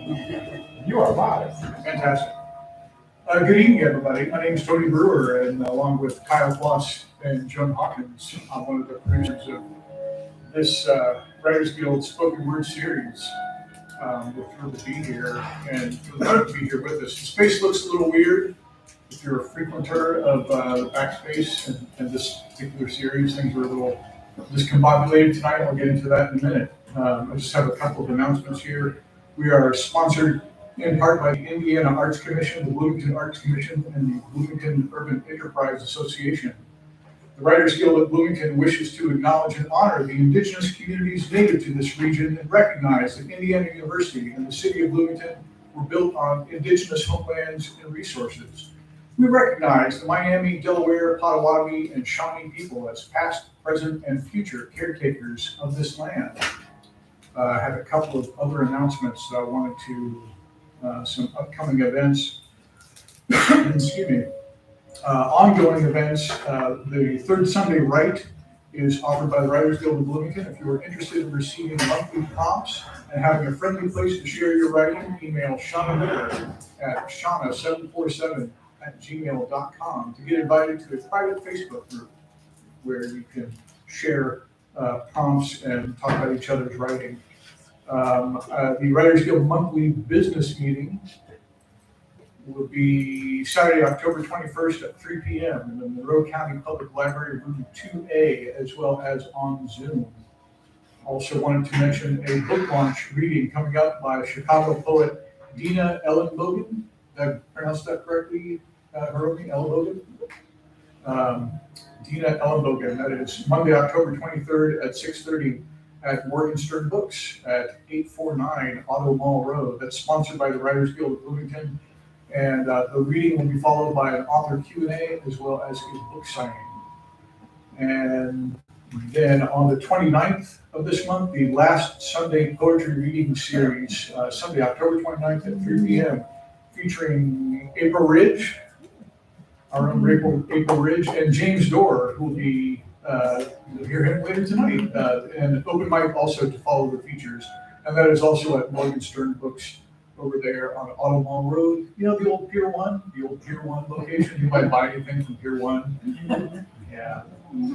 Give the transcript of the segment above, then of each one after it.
You are live. Fantastic. Good evening, everybody. My name is Tony Brewer, and along with Kyle Floss and Joan Hawkins, I'm one of the producers of this Writers Guild spoken word series. We're thrilled to be here and thrilled to be here with us. The space looks a little weird. If you're a frequenter of the Backspace and this particular series, things are a little discombobulated tonight. I'll get into that in a minute. I just have a couple of announcements here. We are sponsored in part by the Indiana Arts Commission, the Bloomington Arts Commission, and the Bloomington Urban Enterprise Association. The Writers Guild of Bloomington wishes to acknowledge and honor the indigenous communities native to this region and recognize that Indiana University and the city of Bloomington were built on indigenous homelands and resources. We recognize the Miami, Delaware, Potawatomi, and Shawnee people as past, present, and future caretakers of this land. I have a couple of other announcements that I wanted to some upcoming events, excuse me, ongoing events. The Third Sunday Write is offered by the Writers Guild of Bloomington. If you are interested in receiving monthly prompts and having a friendly place to share your writing, email Shauna Miller at shauna747@gmail.com to get invited to a private Facebook group where you can share prompts and talk about each other's writing. The Writers Guild monthly business meeting will be Saturday, October 21st at 3 p.m. in the Monroe County Public Library, room 2A, as well as on Zoom. Also wanted to mention a book launch reading coming up by Chicago poet Dina Ellenbogen. Did I pronounce that correctly, Hiromi Ellenbogen? Dina Ellenbogen. That is Monday, October 23rd at 6:30 at Morgenstern Books at 849 Auto Mall Road. That's sponsored by the Writers Guild of Bloomington. And the reading will be followed by an author Q&A as well as a book signing. And then on the 29th of this month, the last Sunday poetry reading series, Sunday, October 29th at 3 p.m., featuring April Ridge, our own April Ridge, and James Dorr, who will be, you'll hear him later tonight, and an open mic also to follow the features. And that is also at Morgenstern Books over there on Auto Mall Road. You know, the old Pier 1 location. You might buy anything from Pier 1. Yeah,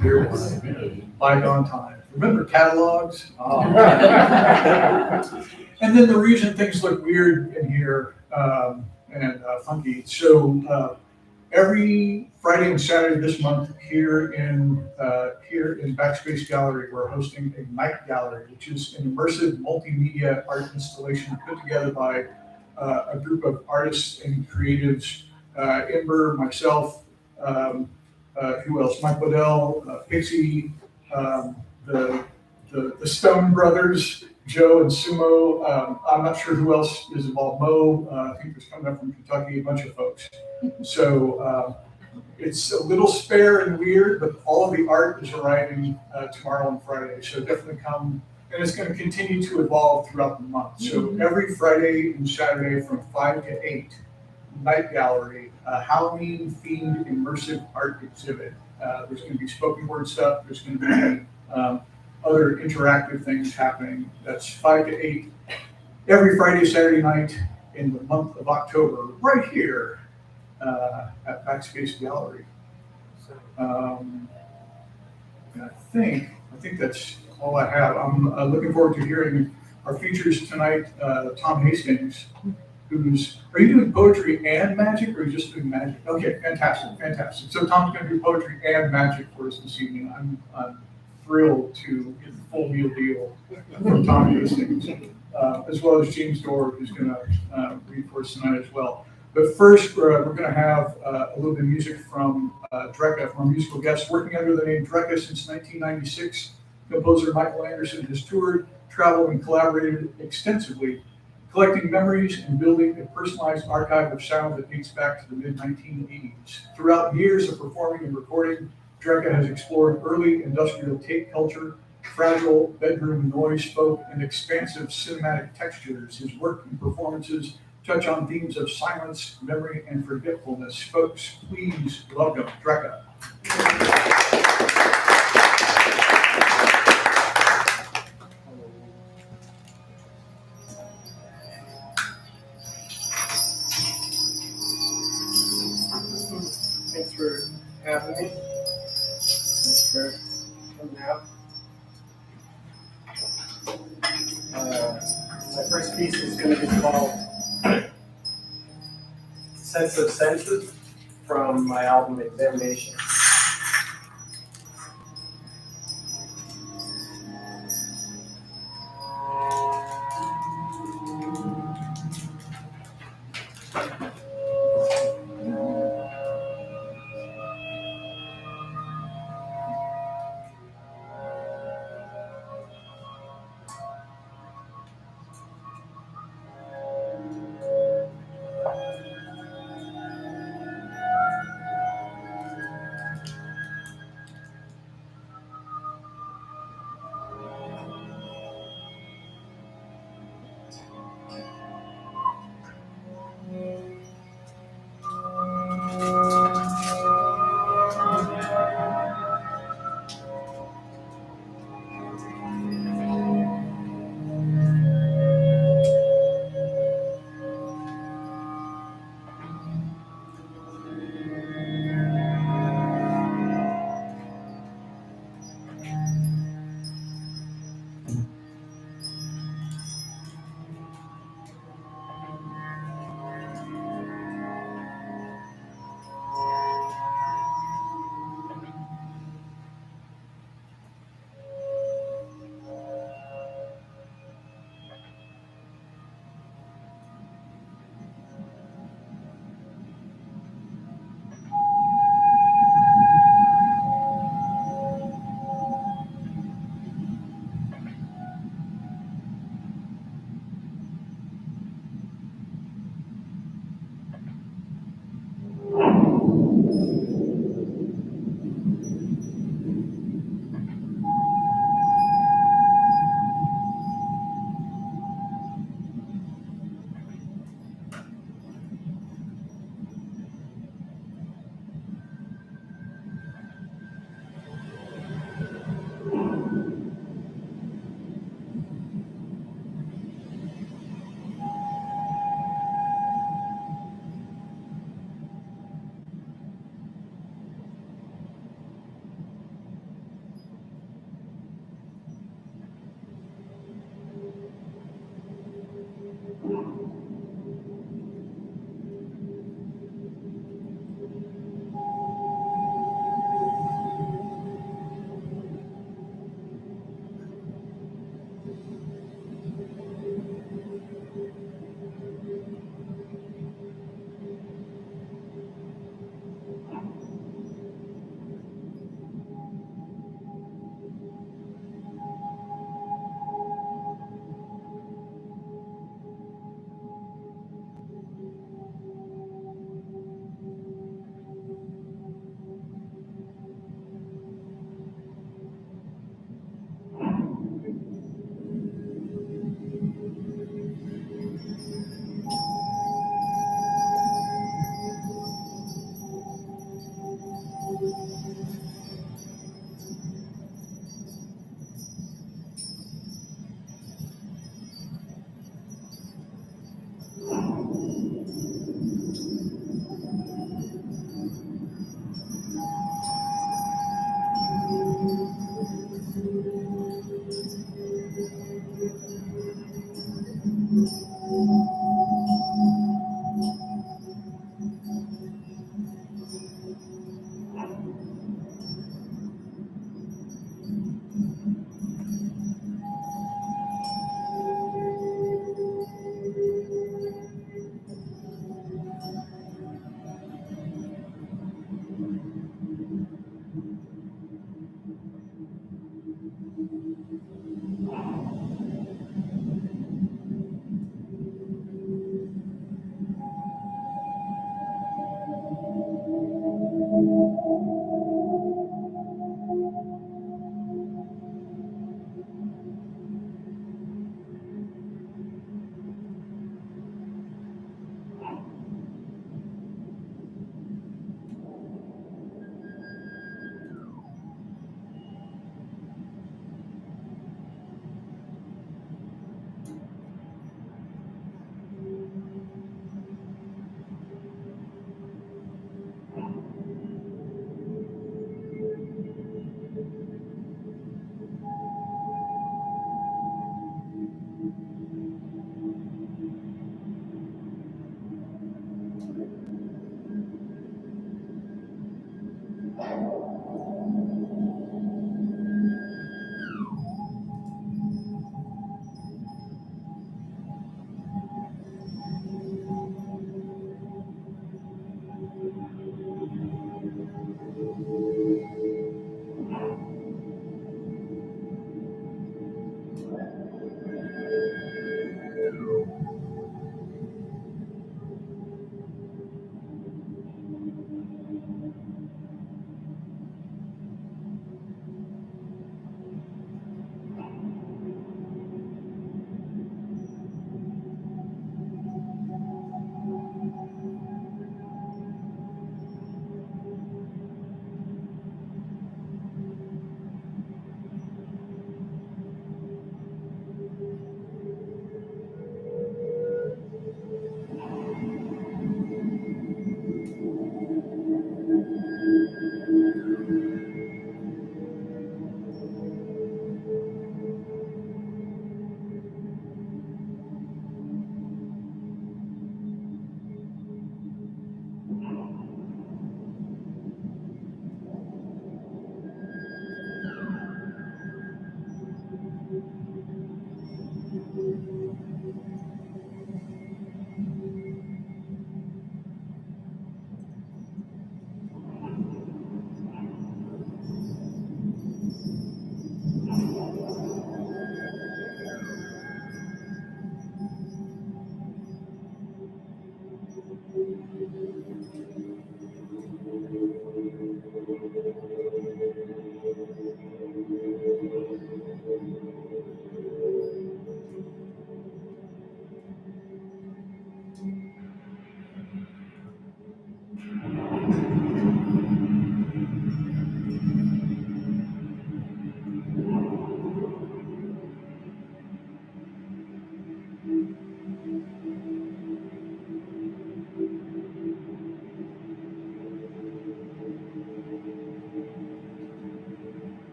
Pier 1. Bygone time. Remember catalogs? Oh. And then the reason things look weird in here and funky. So every Friday and Saturday this month here in Backspace Gallery, we're hosting a night gallery, which is an immersive multimedia art installation put together by a group of artists and creatives, Ember, myself, who else? Mike Waddell, Pixie, the Stone Brothers, Joe and Sumo. I'm not sure who else is involved. Mo, I think there's coming up from Kentucky, a bunch of folks. So it's a little spare and weird, but all of the art is arriving tomorrow and Friday. So definitely come, and it's going to continue to evolve throughout the month. So every Friday and Saturday from 5 to 8, night gallery, Halloween-themed immersive art exhibit. There's going to be spoken word stuff. There's going to be other interactive things happening. That's 5 to 8 every Friday, Saturday night in the month of October, right here at Backspace Gallery. And I think that's all I have. I'm looking forward to hearing our features tonight. Tom Hastings, are you doing poetry and magic, or are you just doing magic? Okay, fantastic. So Tom's going to do poetry and magic for us this evening. I'm thrilled to get the full meal deal from Tom Hastings, as well as James Dorr, who's going to read for us tonight as well. But first, we're going to have a little bit of music from Drecka, from our musical guest, working under the name Drecka since 1996. Composer Michael Anderson has toured, traveled, and collaborated extensively, collecting memories and building a personalized archive of sound that dates back to the mid-1980s. Throughout years of performing and recording, Drecka has explored early industrial tape culture, fragile bedroom noise folk, and expansive cinematic textures. His work and performances touch on themes of silence, memory, and forgetfulness. Folks, please welcome Drecka. having me. Thanks for coming out. My first piece is going to be called Sense of Senses from my album Examination.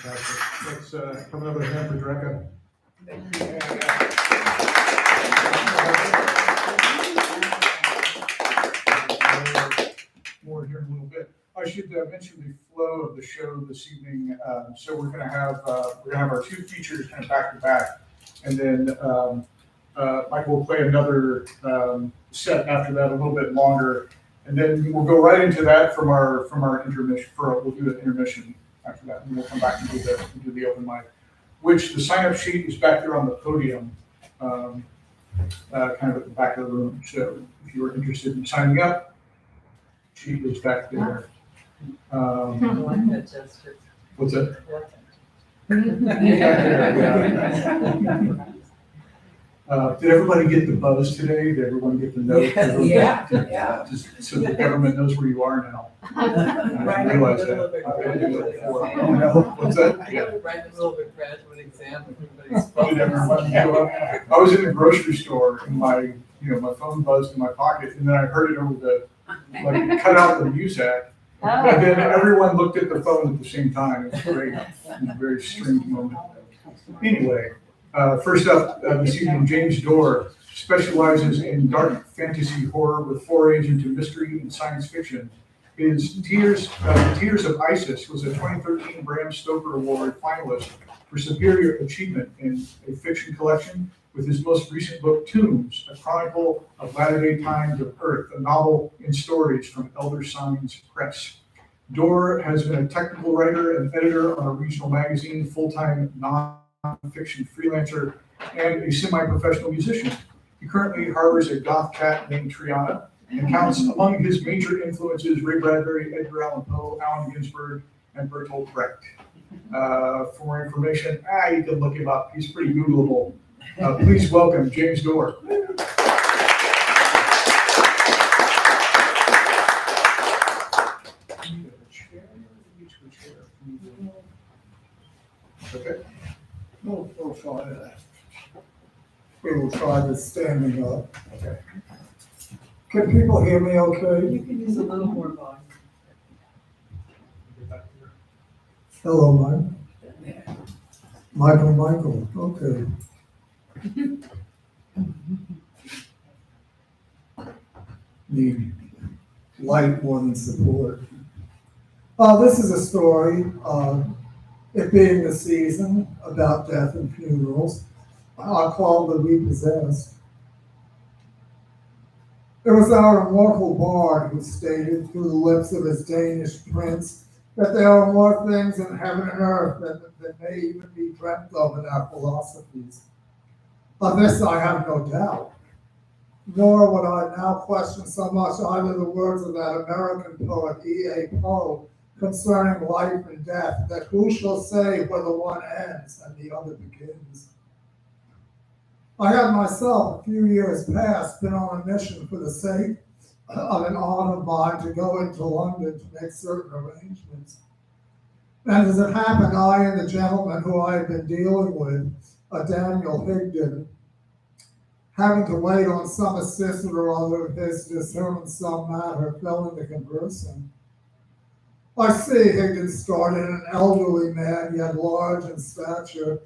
Fantastic. Let's come over to him for Dreca. I should mention the flow of the show this evening. So we're gonna have our two features kind of back to back, and then Michael will play another set after that, a little bit longer, and then we'll go right into that from our intermission. We'll do an intermission after that, and we'll come back and do the open mic, which the sign-up sheet is back there on the podium, kind of at the back of the room. So if you are interested in signing up, sheet is back there. I like that gesture. What's that? Did everybody get the buzz today? Did everyone get the note? Yeah. Just so the government knows where you are now. I Right didn't realize that. I didn't do it before. Oh, no. What's that? Yeah. Right in the middle of a graduate exam, everybody's Did everyone show up? I was in the grocery store and my phone buzzed in my pocket, and then I heard it over the, like, cut out the music. And then everyone looked at the phone at the same time. It was great. It was a very strange moment. Anyway, first up this evening, James Dorr specializes in dark fantasy horror with forays into mystery and science fiction. His Tears of Isis was a 2013 Bram Stoker Award finalist for superior achievement in a fiction collection, with his most recent book, Tombs, a chronicle of latter-day times of Earth, a novel in stories from Elder Signs Press. Dorr has been a technical writer and editor on a regional magazine, full-time non-fiction freelancer, and a semi-professional musician. He currently harbors a goth cat named Triana and counts among his major influences Ray Bradbury, Edgar Allan Poe, Allen Ginsberg, and Bertolt Brecht. For more information, you can look him up. He's pretty Googleable. Please welcome James Dorr. Okay. We'll try that. We will try this standing up. Okay. Can people hear me okay? You can use a little more volume. Hello, Mike. Michael, okay. Need light more than support. This is a story, it being the season, about death and funerals. I call The Repossessed. It was our immortal bard who stated through the lips of his Danish prince that there are more things in heaven and earth than may even be dreamt of in our philosophies. Of this I have no doubt. Nor would I now question so much either the words of that American poet E.A. Poe concerning life and death, that who shall say where the one ends and the other begins. I had myself, a few years past, been on a mission for the sake of an aunt of mine to go into London to make certain arrangements. And as it happened, I and the gentleman who I had been dealing with, a Daniel Higdon, having to wait on some assistant or other of his to determine some matter, fell into conversing. I see Higdon started, an elderly man, yet large in stature,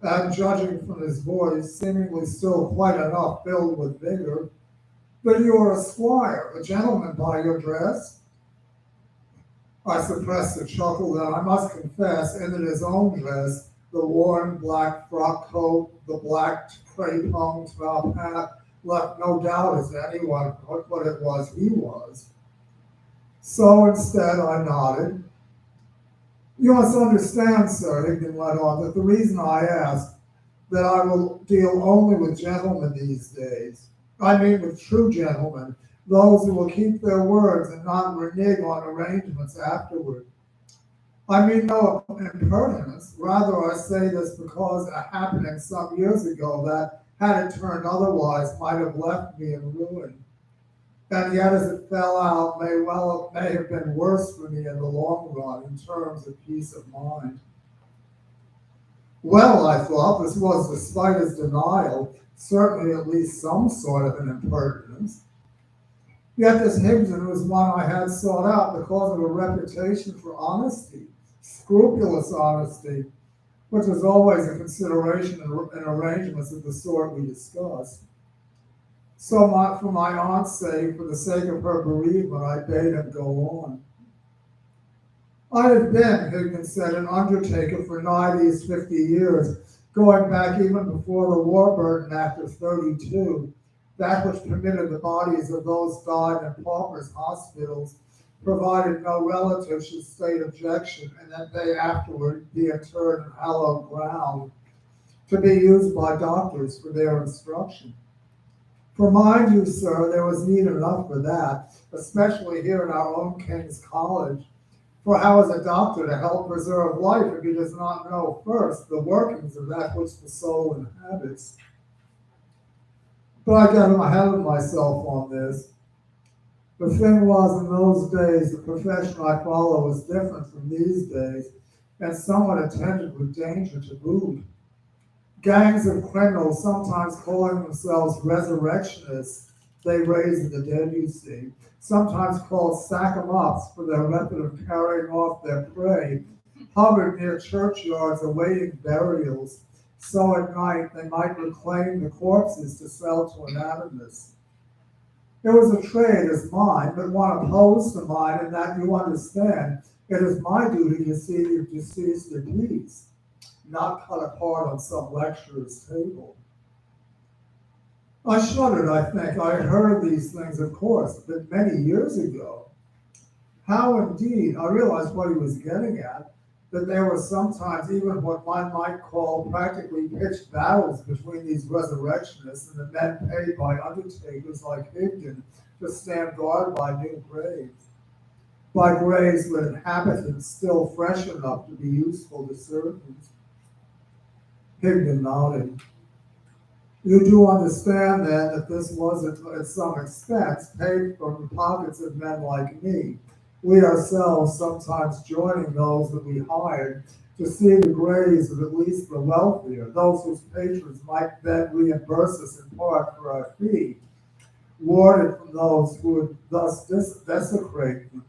and judging from his voice, seemingly still quite enough filled with vigor. But you are a squire, a gentleman by your dress? I suppressed a chuckle that I must confess ended his own dress, the worn black frock coat, the black crepe hung top hat, left no doubt as to anyone what it was he was. So instead I nodded. You must understand, sir, Higdon went on, that the reason I ask that I will deal only with gentlemen these days. I mean with true gentlemen, those who will keep their words and not renege on arrangements afterward. I mean no impertinence, rather I say this because a happening some years ago that, had it turned otherwise, might have left me in ruin. And yet as it fell out, may have been worse for me in the long run in terms of peace of mind. Well, I thought, this was, despite his denial, certainly at least some sort of an impertinence. Yet this Higdon was one I had sought out because of a reputation for honesty, scrupulous honesty, which was always a consideration in arrangements of the sort we discussed. So for my aunt's sake, for the sake of her bereavement, I bade him go on. I have been, Higgins said, an undertaker for nigh these 50 years, going back even before the Warburton Act of 32, that which permitted the bodies of those died in paupers' hospitals, provided no relative should state objection, and that they afterward be interred in hallowed ground, to be used by doctors for their instruction. For mind you, sir, there was need enough for that, especially here in our own King's College. For how is a doctor to help preserve life if he does not know first the workings of that which the soul inhabits? But I got ahead of myself on this. The thing was, in those days, the profession I follow was different from these days, and somewhat attended with danger to boot. Gangs of criminals, sometimes calling themselves resurrectionists, they raise the dead, you see, sometimes called sack-em-ups for their method of carrying off their prey, hovered near churchyards awaiting burials, so at night they might reclaim the corpses to sell to anatomists. It was a trade as mine, but one opposed to mine in that you understand it is my duty to see your deceased in peace, not cut apart on some lecturer's table. I shuddered, I think. I had heard these things, of course, but many years ago. How indeed, I realized what he was getting at, that there were sometimes even what one might call practically pitched battles between these resurrectionists and the men paid by undertakers like Higdon to stand guard by new graves, by graves with inhabitants still fresh enough to be useful to servants. Higdon nodded. You do understand, then, that this was, at some expense, paid from the pockets of men like me, we ourselves sometimes joining those that we hired to see the graves of at least the wealthier, those whose patrons might then reimburse us in part for our fee, warded from those who would thus desecrate them.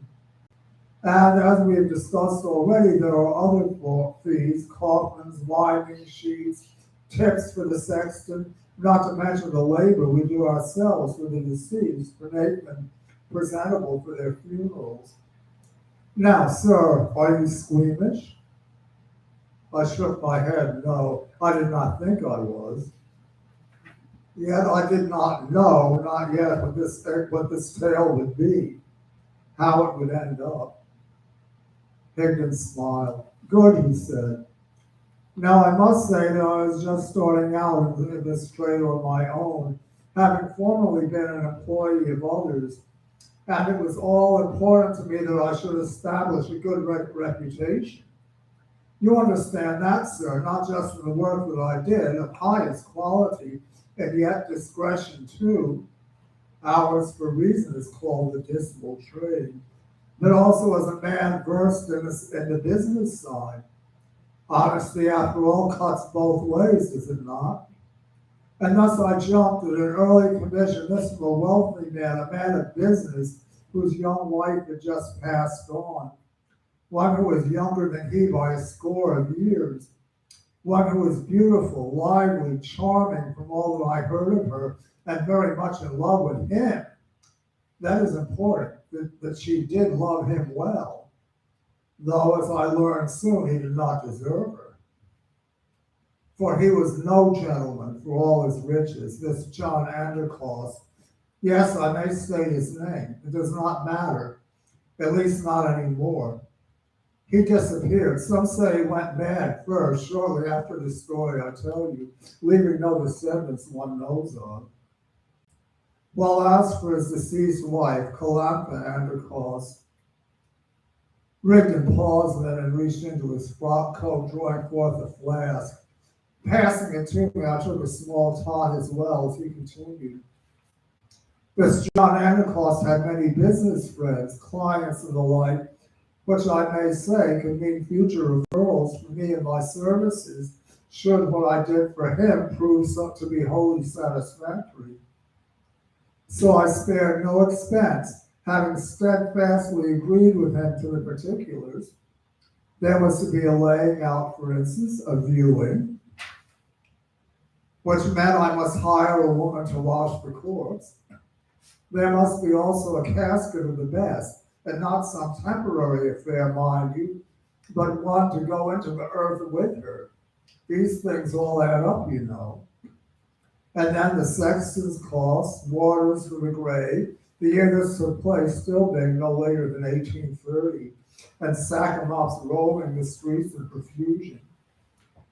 And as we have discussed already, there are other fees, coffins, winding sheets, tips for the sexton, not to mention the labor we do ourselves for the deceased to make them presentable for their funerals. Now, sir, are you squeamish? I shook my head. No, I did not think I was. Yet I did not know, not yet, what this tale would be, how it would end up. Higdon smiled. Good, he said. Now, I must say that I was just starting out in this trade on my own, having formerly been an employee of others, and it was all important to me that I should establish a good reputation. You understand that, sir, not just for the work that I did, of highest quality, and yet discretion too. Ours, for reason, is called the dismal trade, but also as a man versed in the business side. Honesty, after all, cuts both ways, does it not? And thus I jumped at an early commission, this from a wealthy man, a man of business, whose young wife had just passed on, one who was younger than he by a score of years, one who was beautiful, lively, charming from all that I heard of her, and very much in love with him. That is important, that she did love him well, though, as I learned soon, he did not deserve her. For he was no gentleman for all his riches, this John Andercloss. Yes, I may state his name. It does not matter, at least not anymore. He disappeared. Some say he went mad first, shortly after the story I tell you, leaving no descendants one knows of. While as for his deceased wife, Calantha Andercloss, Rigdon paused then and reached into his frock coat, drawing forth a flask. Passing it to me, I took a small tot as well as he continued. This John Andercloss had many business friends, clients, and the like, which I may say could mean future referrals for me and my services, should what I did for him prove to be wholly satisfactory. So I spared no expense, having steadfastly agreed with him to the particulars. There was to be a laying out, for instance, a viewing, which meant I must hire a woman to wash the corpse. There must be also a casket of the best, and not some temporary affair, mind you, but one to go into the earth with her. These things all add up, you know. And then the sexton's costs, waters for the grave, the year this took place still being no later than 1830, and Sacraments rolling the streets in profusion.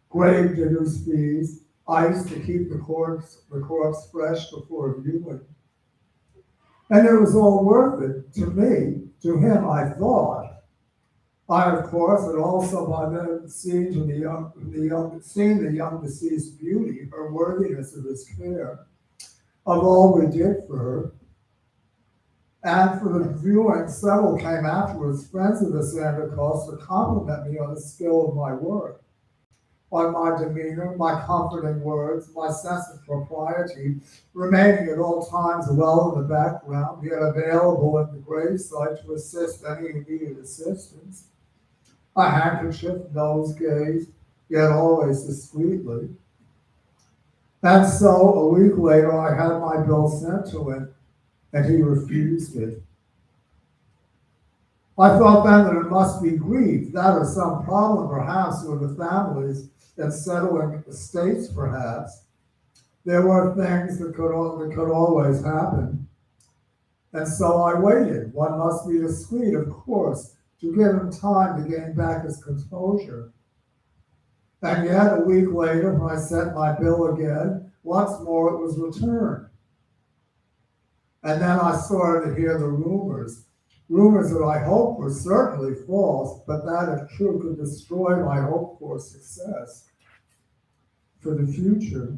Grave diggers' fees, ice to keep the corpse fresh before viewing. And it was all worth it to me, to him, I thought. I, of course, had also by then seen the young deceased beauty, her worthiness of his care, of all we did for her. And for the viewing, several came afterwards, friends of the Santa Claus, to compliment me on the skill of my work, on my demeanor, my comforting words, my sense of propriety, remaining at all times well in the background, yet available at the gravesite to assist any who needed assistance. A handkerchief, nosegays, yet always discreetly. And so a week later, I had my bill sent to him, and he refused it. I thought then that it must be grief, that or some problem perhaps with the families and settling estates perhaps. There were things that could always happen. And so I waited. One must be discreet, of course, to give him time to gain back his composure. And yet a week later, when I sent my bill again, once more it was returned. And then I started to hear the rumors that I hoped were certainly false, but that if true could destroy my hope for success for the future.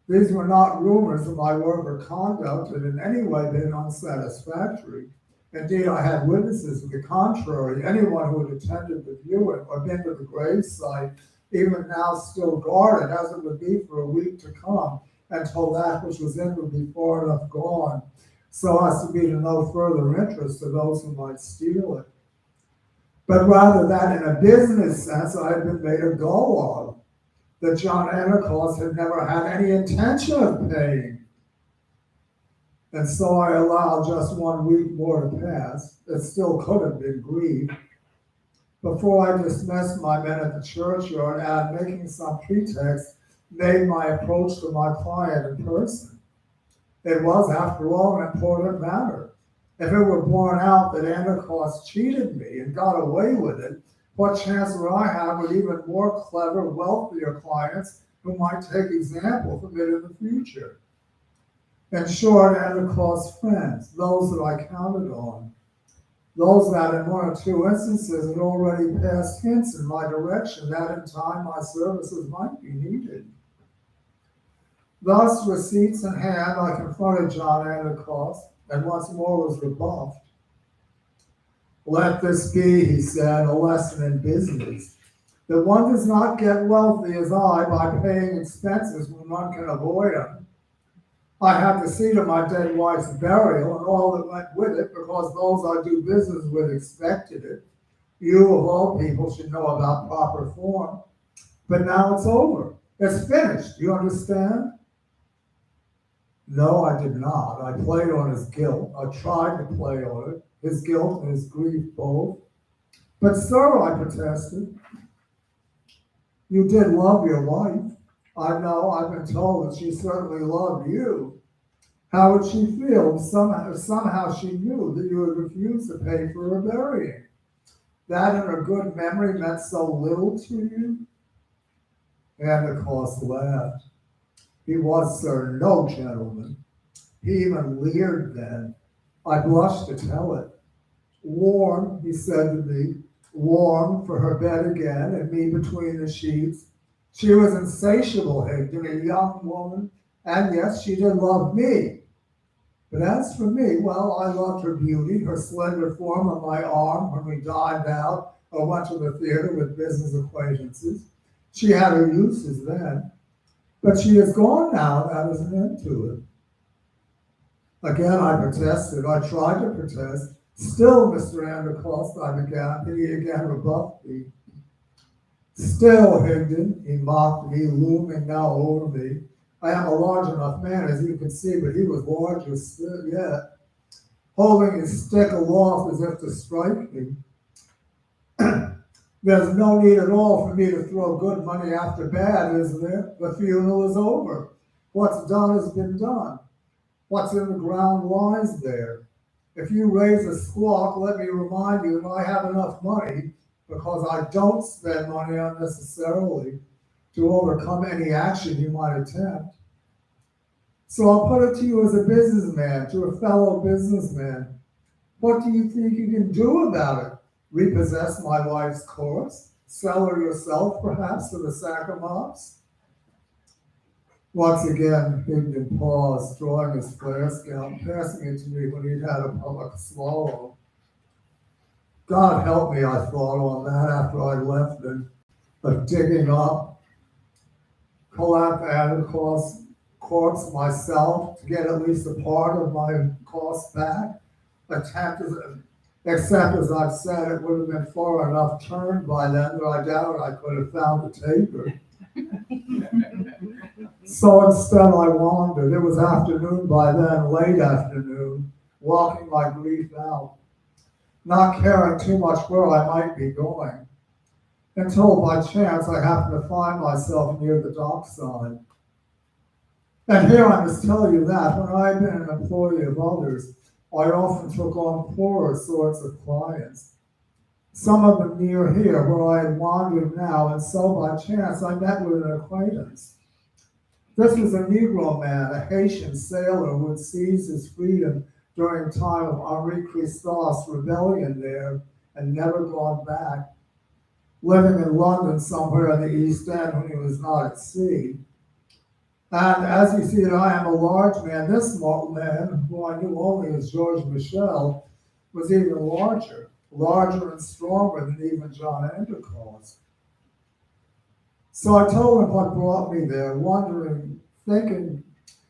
These were not rumors of my work or conduct that in any way been unsatisfactory. Indeed, I had witnesses to the contrary. Anyone who had attended the viewing or been to the gravesite, even now still guarded, as it would be for a week to come, until that which was in would be far enough gone, so as to be to no further interest to those who might steal it. But rather that in a business sense, I had been made a go of, that John Antioch had never had any intention of paying. And so I allowed just 1 week more to pass. It still could have been grief, before I dismissed my men at the churchyard and, making some pretext, made my approach to my client in person. It was, after all, an important matter. If it were borne out that Antioch cheated me and got away with it, what chance would I have with even more clever, wealthier clients who might take example from it in the future? In short, Antioch's friends, those that I counted on, those that in 1 or 2 instances had already passed hints in my direction that in time my services might be needed. Thus, receipts in hand, I confronted John Antioch and once more was rebuffed. Let this be, he said, a lesson in business, that one does not get wealthy as I by paying expenses when one can avoid them. I had to see to my dead wife's burial and all that went with it because those I do business with expected it. You, of all people, should know about proper form. But now it's over. It's finished. You understand? No, I did not. I played on his guilt. I tried to play on it, his guilt and his grief both. But sir, I protested, you did love your wife. I know, I've been told that she certainly loved you. How would she feel if somehow she knew that you would refuse to pay for her burying? That in her good memory meant so little to you? Antioch laughed. He was, sir, no gentleman. He even leered then. I blushed to tell it. Warm, he said to me, warm for her bed again and me between the sheets. She was insatiable, Higdon, a young woman, and yes, she did love me. But as for me, well, I loved her beauty, her slender form on my arm when we dined out or went to the theater with business acquaintances. She had her uses then. But she is gone now, that is an end to it. Again, I protested. I tried to protest. Still, Mr. Antioch, I began, and he again rebuffed me. Still, Higdon, he mocked me, looming now over me. I am a large enough man, as you can see, but he was larger still yet. holding his stick aloft as if to strike me. There's no need at all for me to throw good money after bad, is there? The funeral is over. What's done has been done. What's in the ground lies there. If you raise a squawk, let me remind you that I have enough money, because I don't spend money unnecessarily, to overcome any action you might attempt. So I'll put it to you as a businessman, to a fellow businessman. What do you think you can do about it? Repossess my wife's corpse? Sell her yourself, perhaps, for the sack of mops? Once again, Higdon paused, drawing his flare scout, passing it to me when he'd had a public swallow. God help me, I thought on that after I left it, but digging up, collapse Antioch's corpse myself to get at least a part of my cost back, except as I've said, it would have been far enough turned by then that I doubt I could have found a taker. So instead I wandered. It was afternoon by then, late afternoon, walking my grief out, not caring too much where I might be going, until by chance I happened to find myself near the dockside. And here I must tell you that when I had been an employee of others, I often took on poorer sorts of clients. Some of them near here where I had wandered now, and so by chance I met with an acquaintance. This was a Negro man, a Haitian sailor who had seized his freedom during time of Henri Christophe's rebellion there and never gone back, living in London somewhere in the East End when he was not at sea. And as you see that I am a large man, this man, who I knew only as George Michel, was even larger and stronger than even John Endicott. So I told him what brought me there, wandering, thinking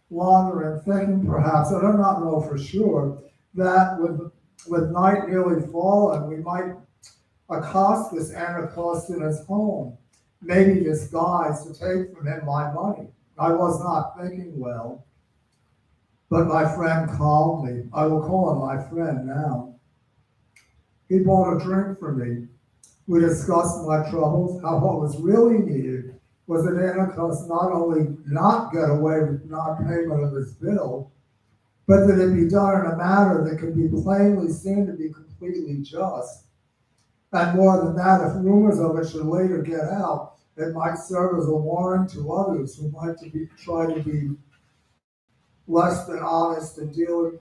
perhaps, I do not know for sure, that with night nearly fallen, we might accost this Anarchist in his home, maybe disguised to take from him my money. I was not thinking well, but my friend calmed me. I will call him my friend now. He bought a drink for me. We discussed my troubles, how what was really needed was that Anarchist not only not get away with non-payment of his bill, but that it be done in a manner that could be plainly seen to be completely just. And more than that, if rumors of it should later get out, it might serve as a warning to others who might try to be less than honest in dealing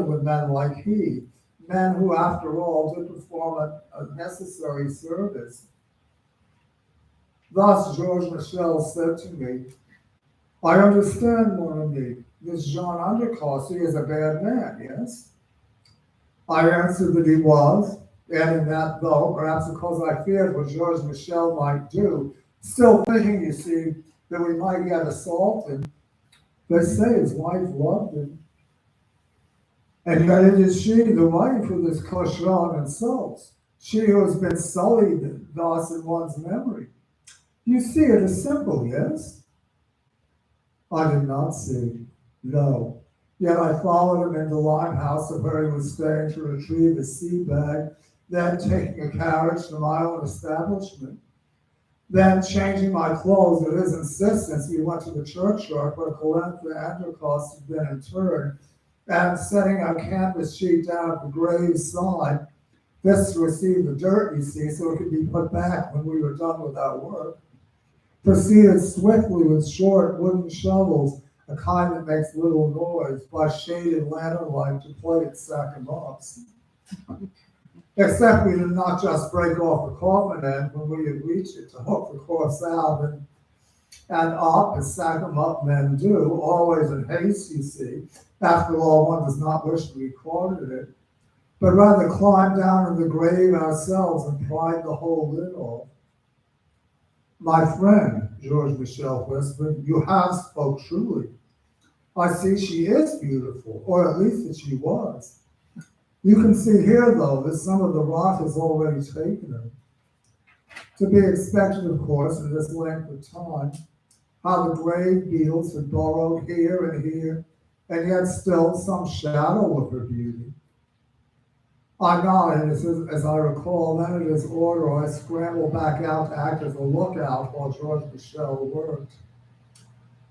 with men like he, men who, after all, did perform a necessary service. Thus, George Michel said to me, I understand, mon ami, this Jean Undercost, he is a bad man, yes? I answered that he was, adding that, though, perhaps because I feared what George Michel might do, still thinking, you see, that we might yet assault him. They say his wife loved him. And yet it is she, the wife, who this cochon insults. She who has been sullied thus in one's memory. You see, it is simple, yes? I did not see, no. Yet I followed him into Limehouse, where he was staying to retrieve his sea bag, then taking a carriage to my own establishment. Then, changing my clothes at his insistence, we went to the churchyard where Calantha Anarchist had been interred, and setting a canvas sheet down at the grave side, this to receive the dirt, you see, so it could be put back when we were done with our work, proceeded swiftly with short wooden shovels, a kind that makes little noise, by shaded lantern light to play at sack and ups. Except we did not just break off the coffin end when we had reached it to hook the corpse out and up, as sack 'em up men do, always in haste, you see. After all, one does not wish to be caught in it, but rather climb down in the grave ourselves and pry the whole lid off. My friend, George Michel whispered, you have spoke truly. I see she is beautiful, or at least that she was. You can see here, though, that some of the rot has already taken her. To be expected, of course, in this length of time, how the grave beetles had burrowed here and here, and yet still some shadow of her beauty. I nodded as I recall, then at his order, I scrambled back out to act as a lookout while George Michel worked.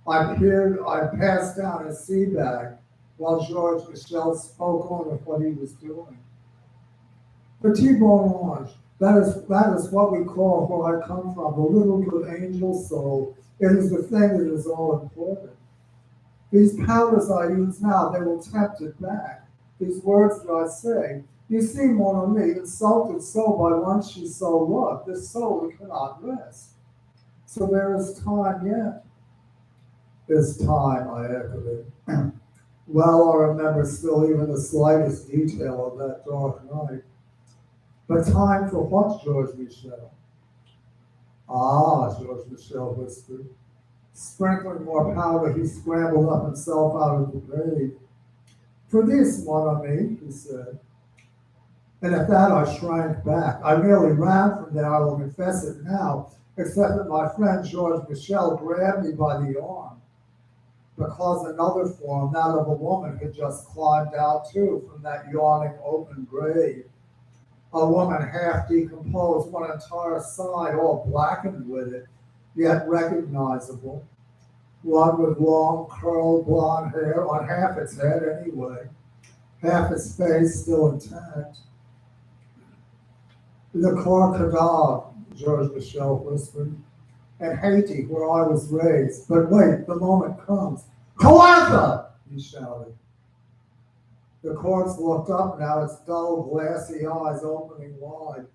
I passed down his sea bag while George Michel spoke on with what he was doing. Petit bon ange, that is what we call where I come from, the little good angel soul. It is the thing that is all important. These powers I use now, they will tempt it back. These words that I say, you see, mon ami, insulted so by one she so loved, this soul cannot rest. So there is time yet. There's time, I echoed it. Well, I remember still even the slightest detail of that dark night. But time for what, George Michel? Ah, George Michel whispered. Sprinkling more powder, he scrambled up himself out of the grave. For this, mon ami, he said. And at that I shrank back. I nearly ran from there, I will confess it now, except that my friend George Michel grabbed me by the arm, because another form, that of a woman, had just climbed out too from that yawning open grave. A woman half decomposed, one entire side all blackened with it, yet recognizable. One with long curled blonde hair on half its head anyway, half its face still intact. Le corps cadavre, George Michel whispered, and Haiti, where I was raised. But wait, the moment comes. Coantha! He shouted. The corpse looked up now, its dull, glassy eyes opening wide.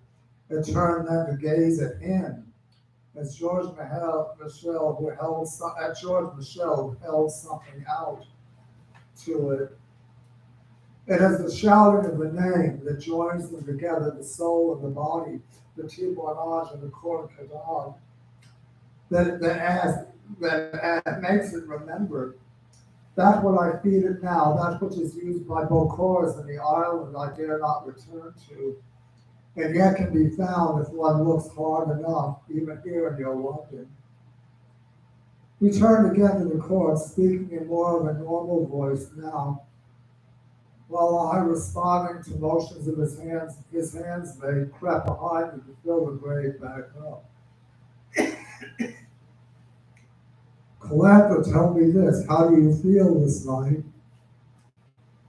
It turned then to gaze at him, as George Michel held something out to it. It is the shouting of the name that joins them together, the soul and the body, the témoignage and the corps cadavre, that makes it remembered. That what I feed it now, that which is used by Bocors in the island I dare not return to, and yet can be found if one looks hard enough, even here in your London. He turned again to the corpse, speaking in more of a normal voice now, while I, responding to motions of his hands made, crept behind him to fill the grave back up. Coantha, tell me this, how do you feel this night?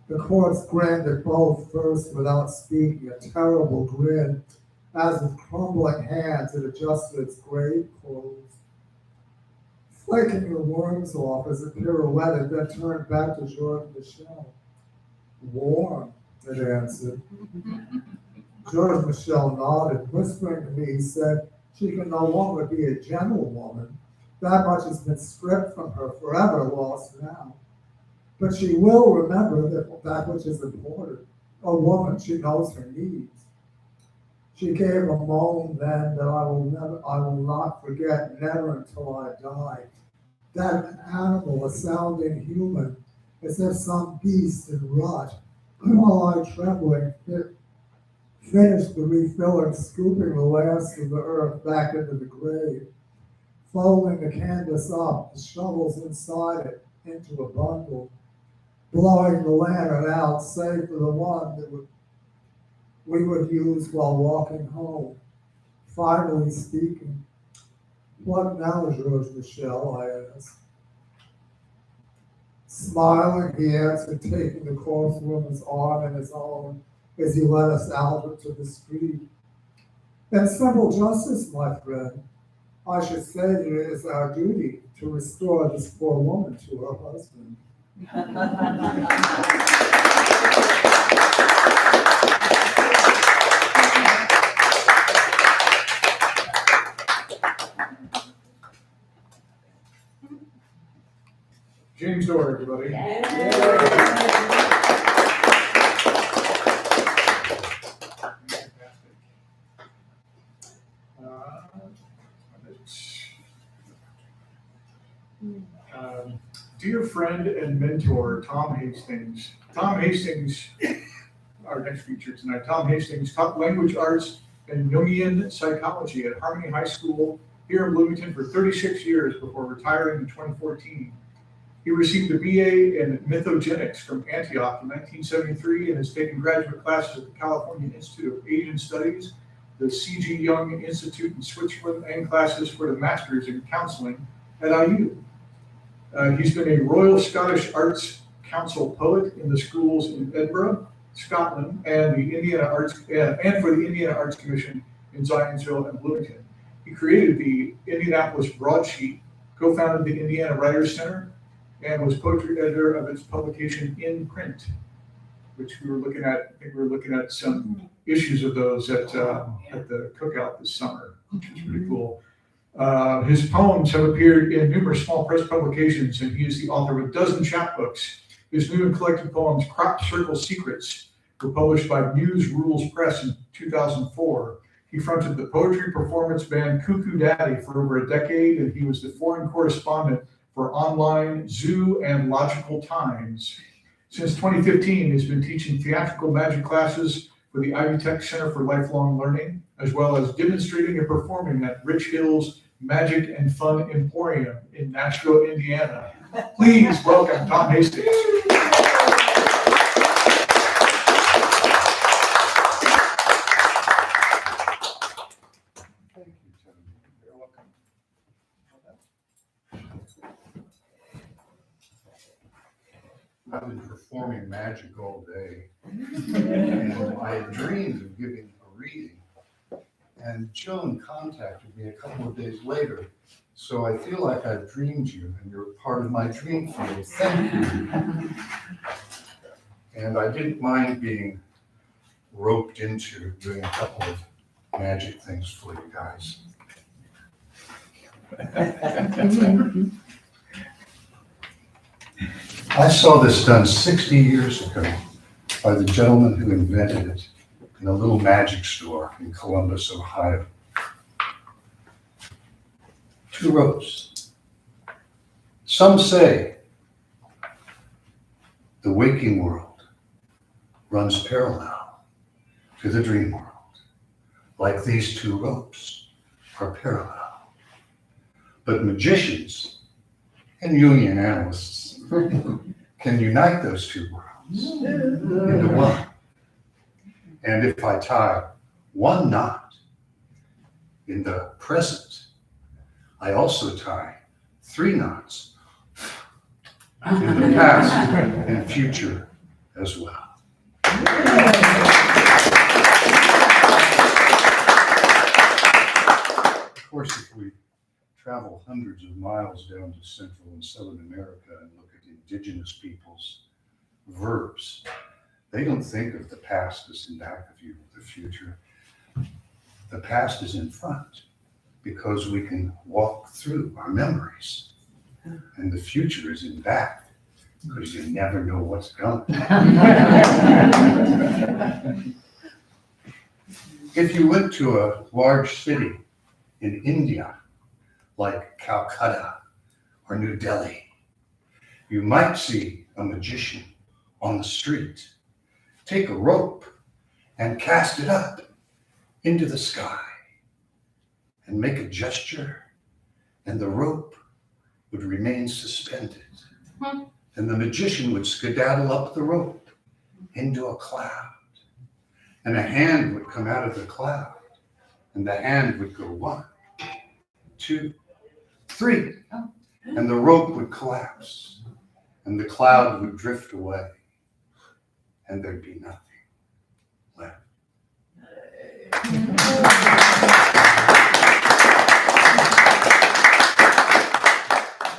The corpse grinned at both first without speaking, a terrible grin, as with crumbling hands it adjusted its grave clothes. Flaking the worms off as it pirouetted, then turned back to George Michel. Warm, it answered. George Michel nodded, whispering to me, he said, she can no longer be a gentlewoman. That much has been stripped from her, forever lost now. But she will remember that which is important. A woman, she knows her needs. She gave a moan then that I will not forget, never until I die. That animal, a sounding human, as if some beast in rut, while I, trembling, finished the refilling, scooping the last of the earth back into the grave, folding the canvas up, the shovels inside it, into a bundle, blowing the lantern out, save for the one that we would use while walking home. Finally speaking, what now, George Michel, I asked. Smiling, he answered, taking the corpse woman's arm in his own as he led us out into the street. In simple justice, my friend, I should say that it is our duty to restore this poor woman to her husband. James Dorr, everybody. Dear friend and mentor, Tom Hastings. Tom Hastings, our next feature tonight. Tom Hastings taught language arts and Jungian psychology at Harmony High School here in Bloomington for 36 years before retiring in 2014. He received a BA in Mythogenics from Antioch in 1973 and has taken graduate classes at the California Institute of Asian Studies, the C.G. Jung Institute in Switzerland, and classes for the Masters in Counseling at IU. He's been a Royal Scottish Arts Council poet in the schools in Edinburgh, Scotland, and the Indiana Arts and for the Indiana Arts Commission in Zionsville and Bloomington. He created the Indianapolis Broadsheet, co-founded the Indiana Writers Center, and was poetry editor of its publication Inprint, which we were looking at. I think we were looking at some issues of those at the cookout this summer, which is pretty cool. His poems have appeared in numerous small press publications, and he is the author of a dozen chapbooks. His new and collected poems, Crop Circle Secrets, were published by Muse Rules Press in 2004. He fronted the poetry performance band Coup Coup Daddy for over a decade, and he was the foreign correspondent for online Zoo and Logical Times. Since 2015, he's been teaching theatrical magic classes for the Ivy Tech Center for Lifelong Learning, as well as demonstrating and performing at Rich Hill's Magic and Fun Emporium in Nashville, Indiana. Please welcome Tom Hastings. Thank you, Tim. You're welcome. I've been performing magic all day, and I had dreamed of giving a reading. And Joan contacted me a couple of days later, so I feel like I've dreamed you, and you're part of my dream field. Thank you. And I didn't mind being roped into doing a couple of magic things for you guys. I saw this done 60 years ago by the gentleman who invented it in a little magic store in Columbus, Ohio. 2 ropes. Some say the waking world runs parallel to the dream world, like these 2 ropes are parallel. But magicians and Jungian analysts can unite those 2 worlds into one. And if I tie 1 knot in the present, I also tie 3 knots in the past and future as well. Of course, if we travel hundreds of miles down to Central and Southern America and look at indigenous peoples' verbs, they don't think of the past as in back of you, the future. The past is in front because we can walk through our memories. And the future is in back because you never know what's coming. If you went to a large city in India, like Calcutta or New Delhi, you might see a magician on the street take a rope and cast it up into the sky and make a gesture, and the rope would remain suspended. And the magician would skedaddle up the rope into a cloud, and a hand would come out of the cloud, and the hand would go 1, 2, 3, and the rope would collapse, and the cloud would drift away, and there'd be nothing left.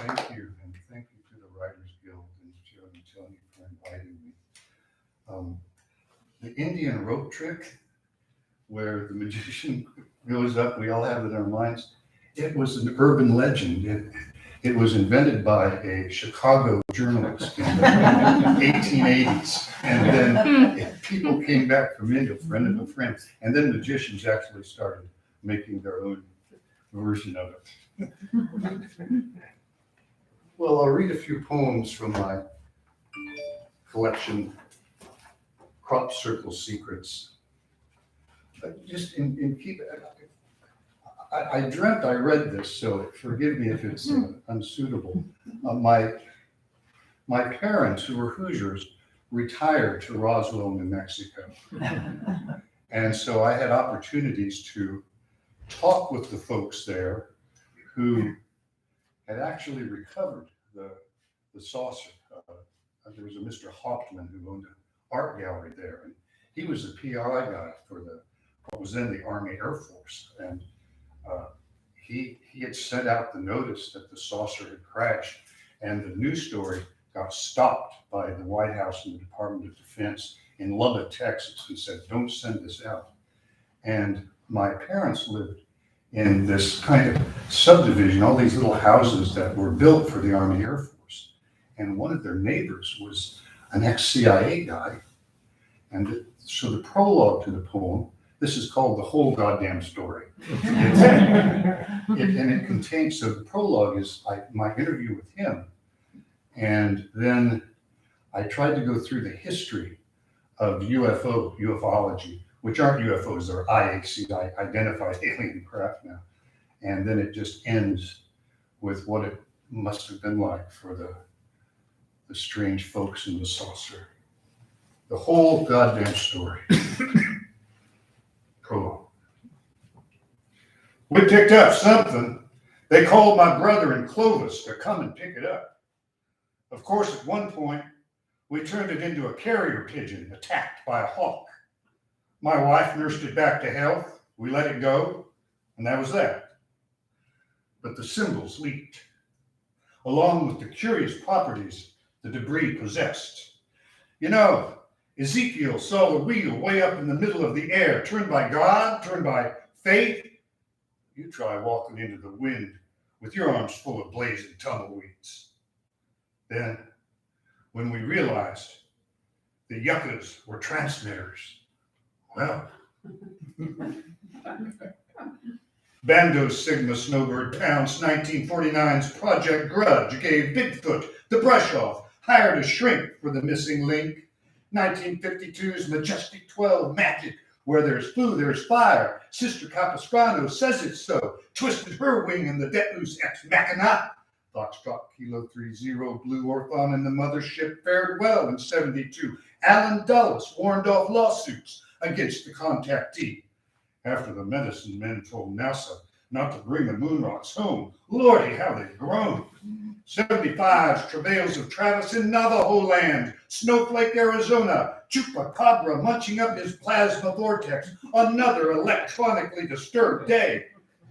Thank you, and thank you to the Writers Guild and Joe and Tony for inviting me. The Indian rope trick, where the magician goes up, we all have it in our minds. It was an urban legend. It was invented by a Chicago journalist in the 1880s. And then people came back from India, a friend of a friend. And then magicians actually started making their own version of it. Well, I'll read a few poems from my collection, Crop Circle Secrets. Just in keep I dreamt I read this, so forgive me if it's unsuitable. My My parents, who were Hoosiers, retired to Roswell, New Mexico. And so I had opportunities to talk with the folks there who had actually recovered the saucer. There was a Mr. Hauptman who owned an art gallery there, and he was the PI guy for what was then the Army Air Force. And he had sent out the notice that the saucer had crashed, and the news story got stopped by the White House and the Department of Defense in Lubbock, Texas, and said, don't send this out. And my parents lived in this kind of subdivision, all these little houses that were built for the Army Air Force. And one of their neighbors was an ex-CIA guy. And so the prologue to the poem, this is called The Whole Goddamn Story. And it contains, so the prologue is my interview with him. And then I tried to go through the history of ufology, which aren't UFOs, they're IHC, identified alien craft now. And then it just ends with what it must have been like for the strange folks in the saucer. The whole goddamn story. Prologue. We picked up something. They called my brother in Clovis to come and pick it up. Of course, at one point, we turned it into a carrier pigeon attacked by a hawk. My wife nursed it back to health. We let it go, and that was that. But the symbols leaked, along with the curious properties the debris possessed. You know, Ezekiel saw the wheel way up in the middle of the air, turned by God, turned by faith. You try walking into the wind with your arms full of blazing tumbleweeds. Then, when we realized the yuccas were transmitters, well, Bando Sigma Snowbird Pounds 1949's Project Grudge gave Bigfoot the brush off, hired a shrink for the missing link. 1952's Majestic 12 Magic, where there's flu, there's fire. Sister Capistrano says it's so. Twisted her wing in the Detlus Ex Machina. Foxtrot Kilo 30 Blue Orthon and the mothership fared well in 72. Alan Dulles warned off lawsuits against the contactee. After the medicine men told NASA not to bring the moon rocks home, lordy, how they've grown. 75's Travails of Travis in Navajo land, Snowflake, Arizona, Chupacabra munching up his plasma vortex, another electronically disturbed day.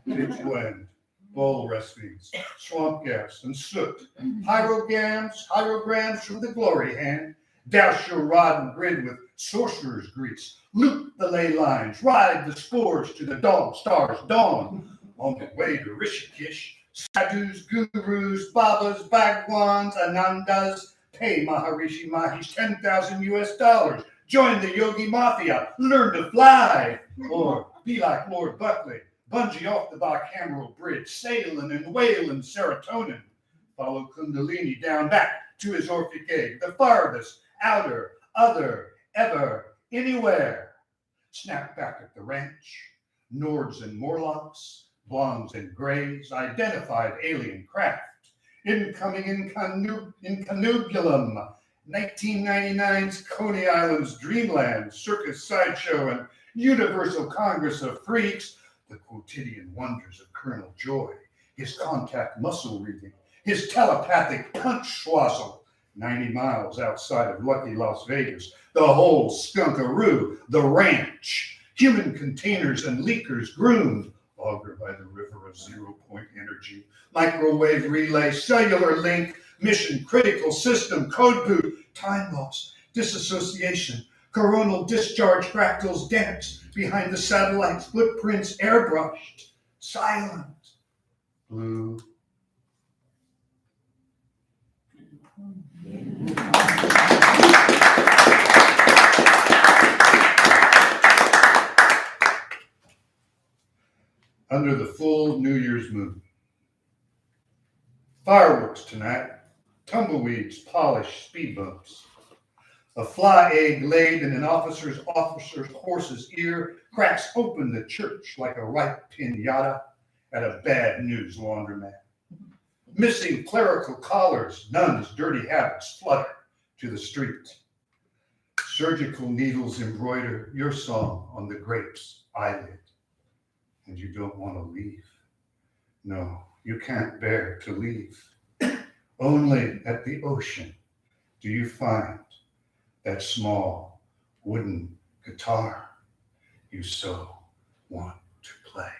Pitchblende, bull wrestlings, swamp gas and soot, pyrograms from the glory hand, douse your rod and grid with sorcerer's grease, loop the ley lines, ride the spores to the dog star's dawn. On the way to Rishikesh, sadhus, gurus, babas, bhagwans, anandas, pay Maharishi Mahesh $10,000. Join the yogi mafia, learn to fly, or be like Lord Buckley, bungee off the bicameral bridge, sailing and whaling serotonin. Follow Kundalini down back to his Orphic egg, the farthest, outer, other, ever, anywhere. Snap back at the ranch, Nords and Morlocks, blondes and grays, identified alien craft. Incoming in Canubulum, 1999's Coney Island's Dreamland, Circus Sideshow, and Universal Congress of Freaks, the quotidian wonders of Colonel Joy, his contact muscle reading, his telepathic punch swazzle, 90 miles outside of lucky Las Vegas, the whole skunkaroo, the ranch, human containers and leakers groomed, auger by the river of 0-point energy, microwave relay, cellular link, mission critical system, code boot, time loss, disassociation, coronal discharge fractals dance behind the satellite's footprints airbrushed, silent, blue. Under the full New Year's moon. Fireworks tonight, tumbleweeds, polished speed bumps. A fly egg laid in an officer's horse's ear cracks open the church like a ripe pinata at a bad news laundromat. Missing clerical collars, nuns' dirty habits flutter to the street. Surgical needles embroider your song on the grape's eyelid, and you don't want to leave. No, you can't bear to leave. Only at the ocean do you find that small wooden guitar you so want to play.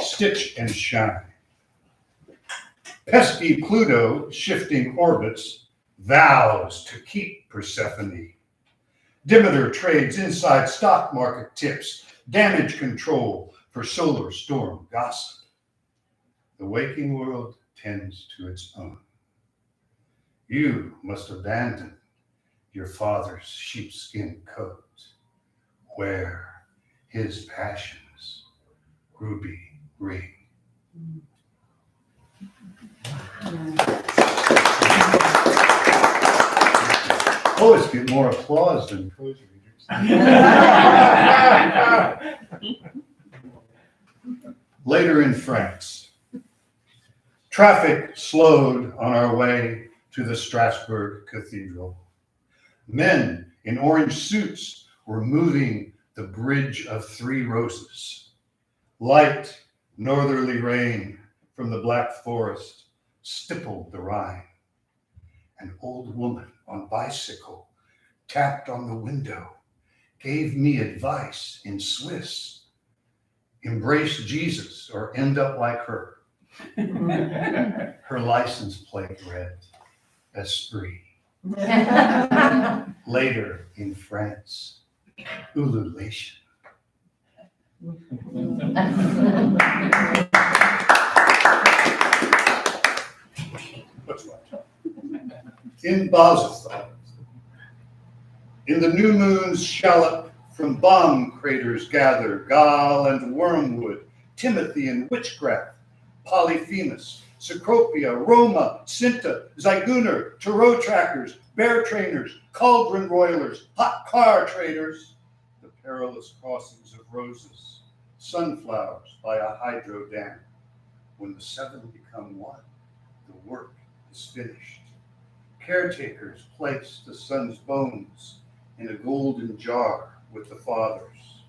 Stitch and shine. Pesky Pluto, shifting orbits, vows to keep Persephone. Demeter trades inside stock market tips, damage control for solar storm gossip. The waking world tends to its own. You must abandon your father's sheepskin coat, wear his passion's ruby ring. Poets get more applause than prose readers. Later in France, traffic slowed on our way to the Strasbourg Cathedral. Men in orange suits were moving the Bridge of Three Roses. Light northerly rain from the Black Forest stippled the Rhine. An old woman on bicycle tapped on the window, gave me advice in Swiss. Embrace Jesus or end up like her. Her license plate read Esprit. Later in France, ululation. In Basel, in the new moon's shallop, from bomb craters gather gall and wormwood, Timothy and witchcraft, Polyphemus, Cecropia, Roma, Cinta, Zygunar, Tarot trackers, bear trainers, cauldron roilers, hot car traders, the perilous crossings of roses, sunflowers by a hydro dam. When the seven become one, the work is finished. Caretakers place the son's bones in a golden jar with the father's.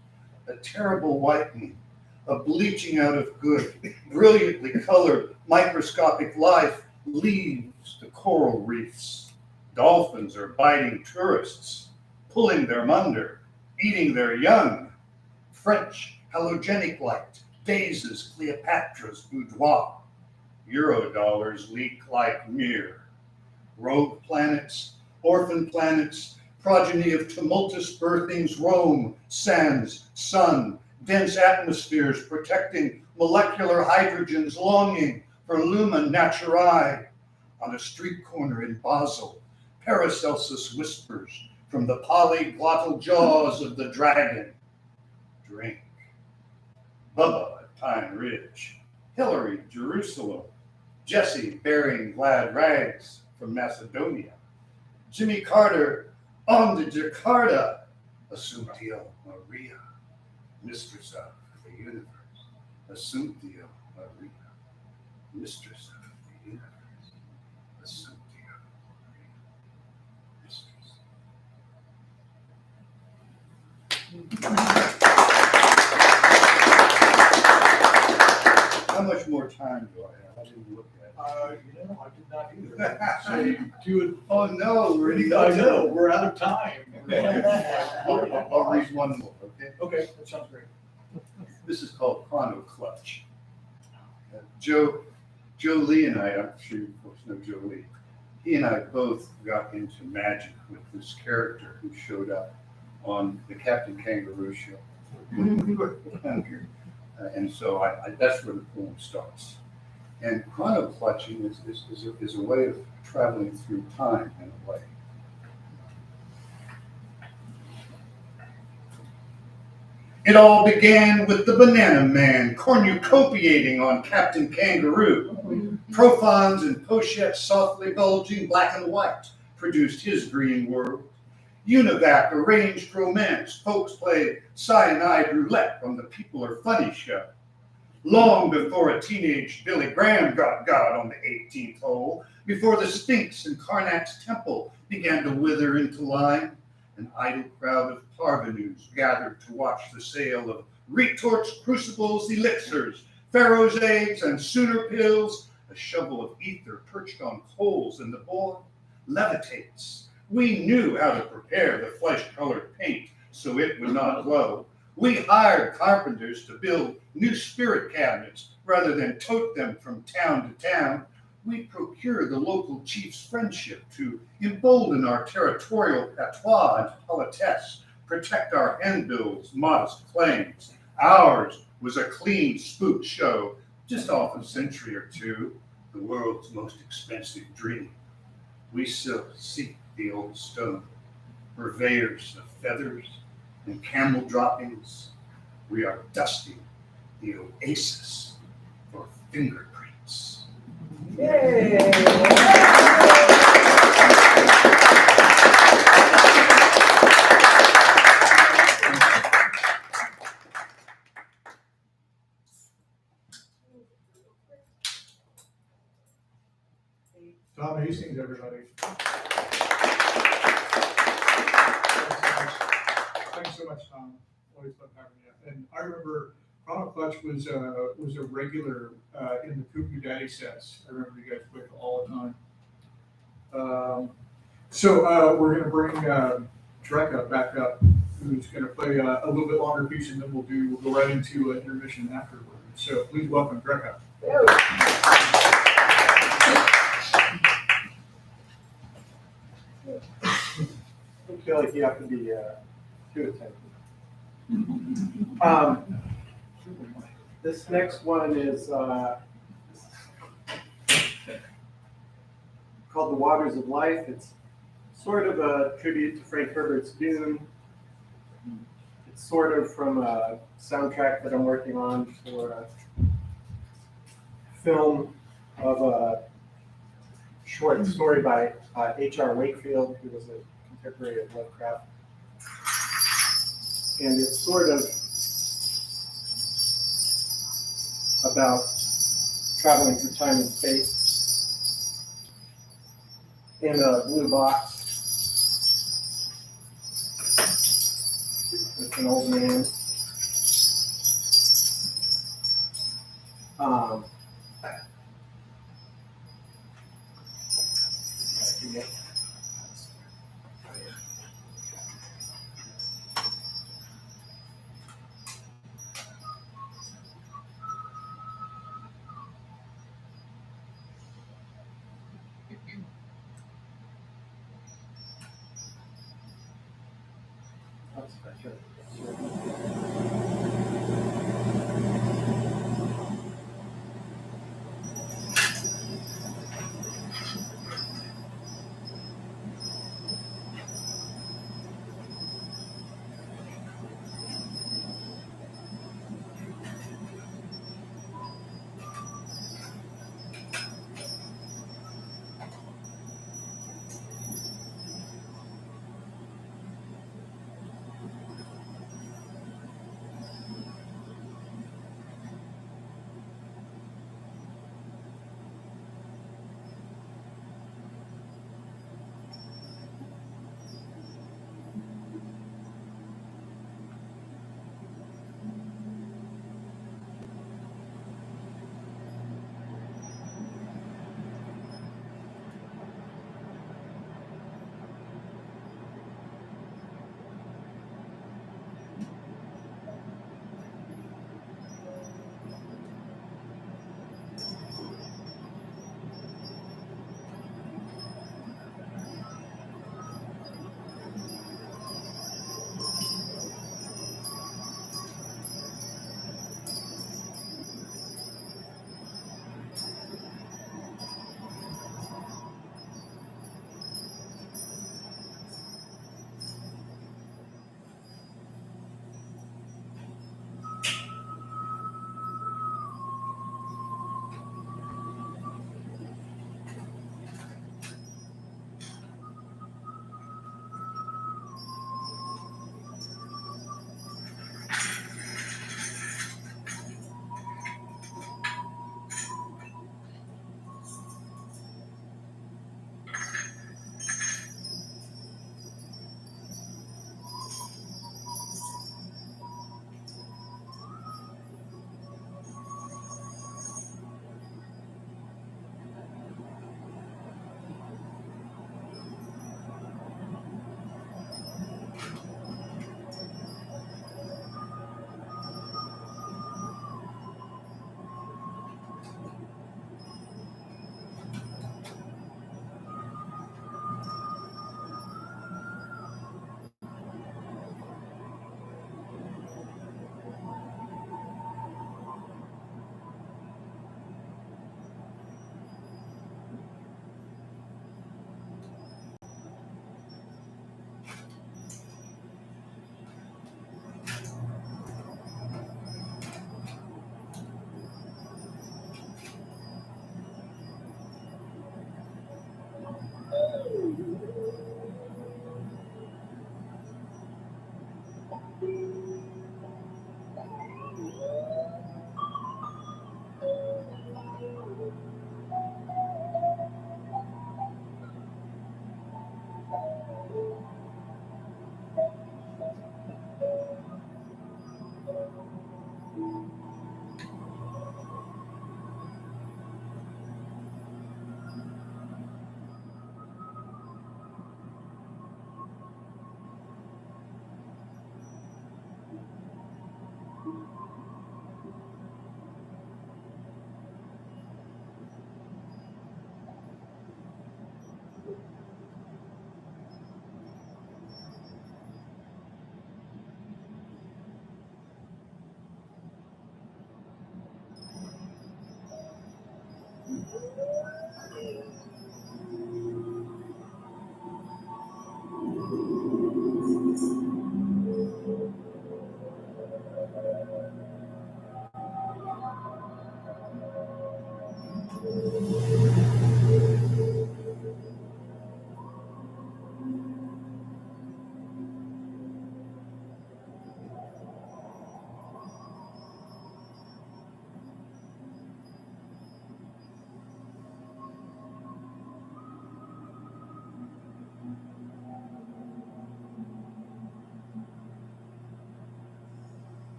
A terrible whitening, a bleaching out of good, brilliantly colored microscopic life leaves the coral reefs. Dolphins are biting tourists, pulling them under, eating their young. French halogenic light dazes Cleopatra's boudoir. Eurodollars leak like mirror. Rogue planets, orphan planets, progeny of tumultuous birthings roam, sands, sun, dense atmospheres protecting molecular hydrogens longing for lumen naturae. On a street corner in Basel, Paracelsus whispers from the polyglottal jaws of the dragon, drink. Bubba at Pine Ridge, Hillary, Jerusalem, Jesse bearing glad rags from Macedonia, Jimmy Carter on the Jakarta, Assumptio Maria, mistress of the universe, Assumptio Maria, mistress of the universe, Assumptio Maria, mistress. How much more time do I have? I didn't look at it. I did not either. So do it. Oh no, we're in I know, we're out of time. I'll read one more, okay? Okay, that sounds great. This is called Chrono Clutch. Joe Lee and I, I'm sure you folks know Joe Lee. He and I both got into magic with this character who showed up on the Captain Kangaroo show. And so that's where the poem starts. And chrono clutching is a way of traveling through time in a way. It all began with the banana man cornucopiating on Captain Kangaroo. Profans and pochettes softly bulging black and white produced his green world. Univac arranged romance. Folks played cyanide roulette on the People Are Funny show. Long before a teenage Billy Graham got God on the 18th hole, before the Sphinx in Karnak's temple began to wither into line, an idle crowd of parvenus gathered to watch the sale of retorts, crucibles, elixirs, Pharaoh's eggs, and sooner pills. A shovel of ether perched on coals, and the boy levitates. We knew how to prepare the flesh-colored paint so it would not glow. We hired carpenters to build new spirit cabinets rather than tote them from town to town. We procured the local chief's friendship to embolden our territorial patois and politesse, protect our handbills' modest claims. Ours was a clean spook show, just off a century or two, the world's most expensive dream. We still seek the old stone, purveyors of feathers and camel droppings. We are dusting the oasis for fingerprints. Yay! Tom Hastings, everybody. Thanks so much, Tom. Always love having you. And I remember Ronald Clutch was a regular in the Coup Coup Daddy sets. I remember you guys played all the time. So we're going to bring Dreka back up, who's going to play a little bit longer piece, and then we'll go right into intermission afterwards. So please welcome Dreka. I feel like you have to be too attentive. This next one is called The Waters of Life. It's sort of a tribute to Frank Herbert's Dune. It's sort of from a soundtrack that I'm working on for a film of a short story by H.R. Wakefield, who was a contemporary of Lovecraft. And it's sort of about traveling through time and space in a blue box with an old man.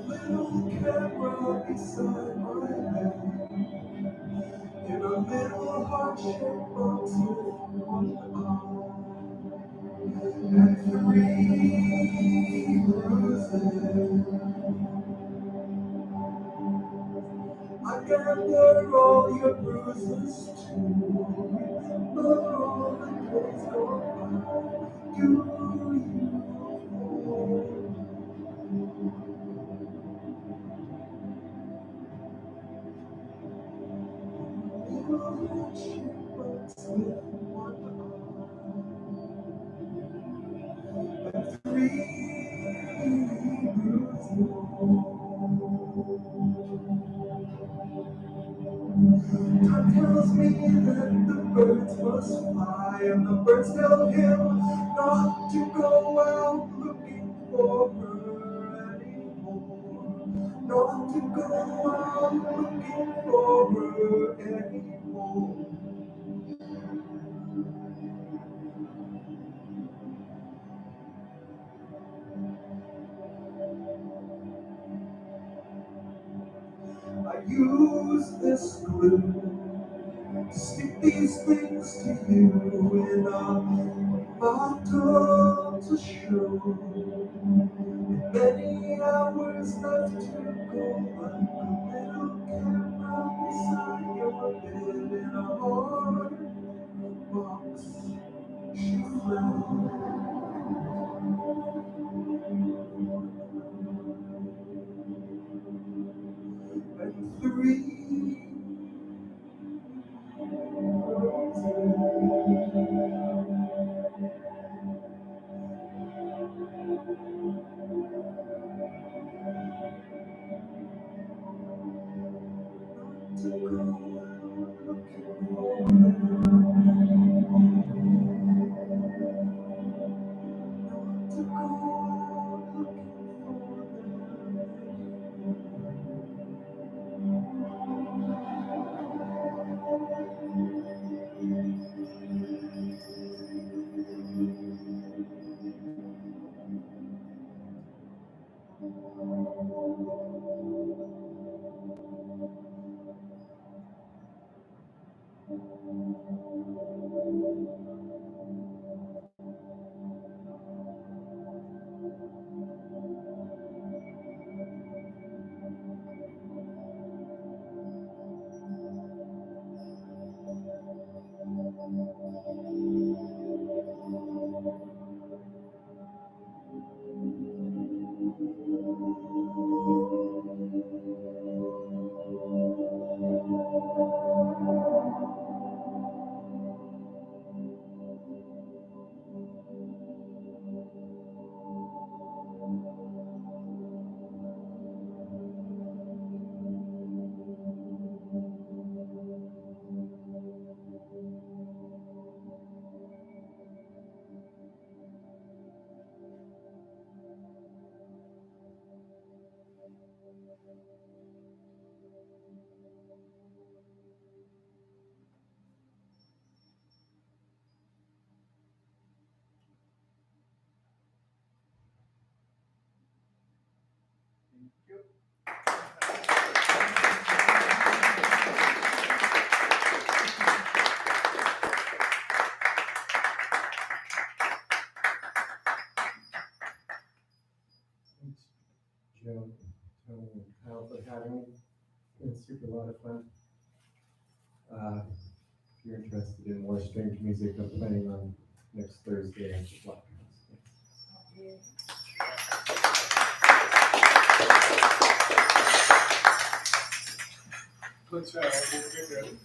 little camera beside my bed, in a little heart-shaped box with one arm and three bruises. I gather all your bruises to remember all the days gone by. Do you little chipmunks with one arm and three bruises? Time tells me that the birds must fly, and the birds tell him not to go out looking for her anymore. Not to go out looking for her anymore. I use this glue to stick these things to you in a bottle to show. And many hours left to go, like a little camera beside your bed in a hard box. She fled. And three to go looking for to go looking Joe, Tony, and Kyle for having me. It's super a lot of fun. If you're interested in more strange music, I'm playing on next Thursday at the Block House. Let's, we'll get ready.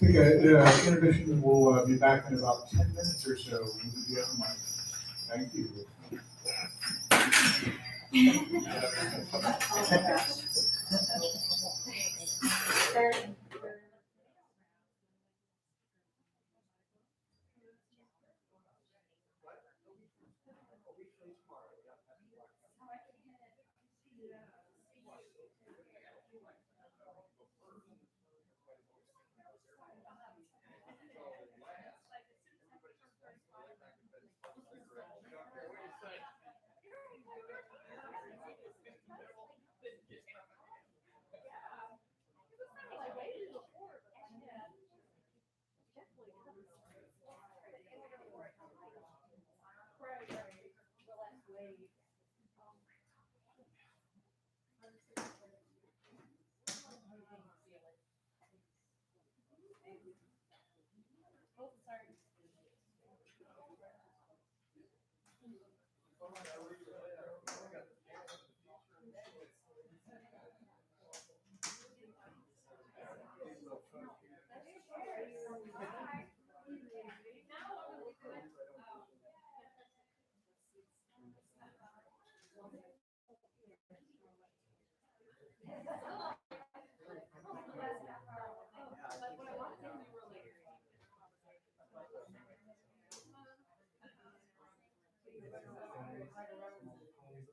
Take a intermission, and we'll be back in about 10 minutes or so. You have the mic. Thank you.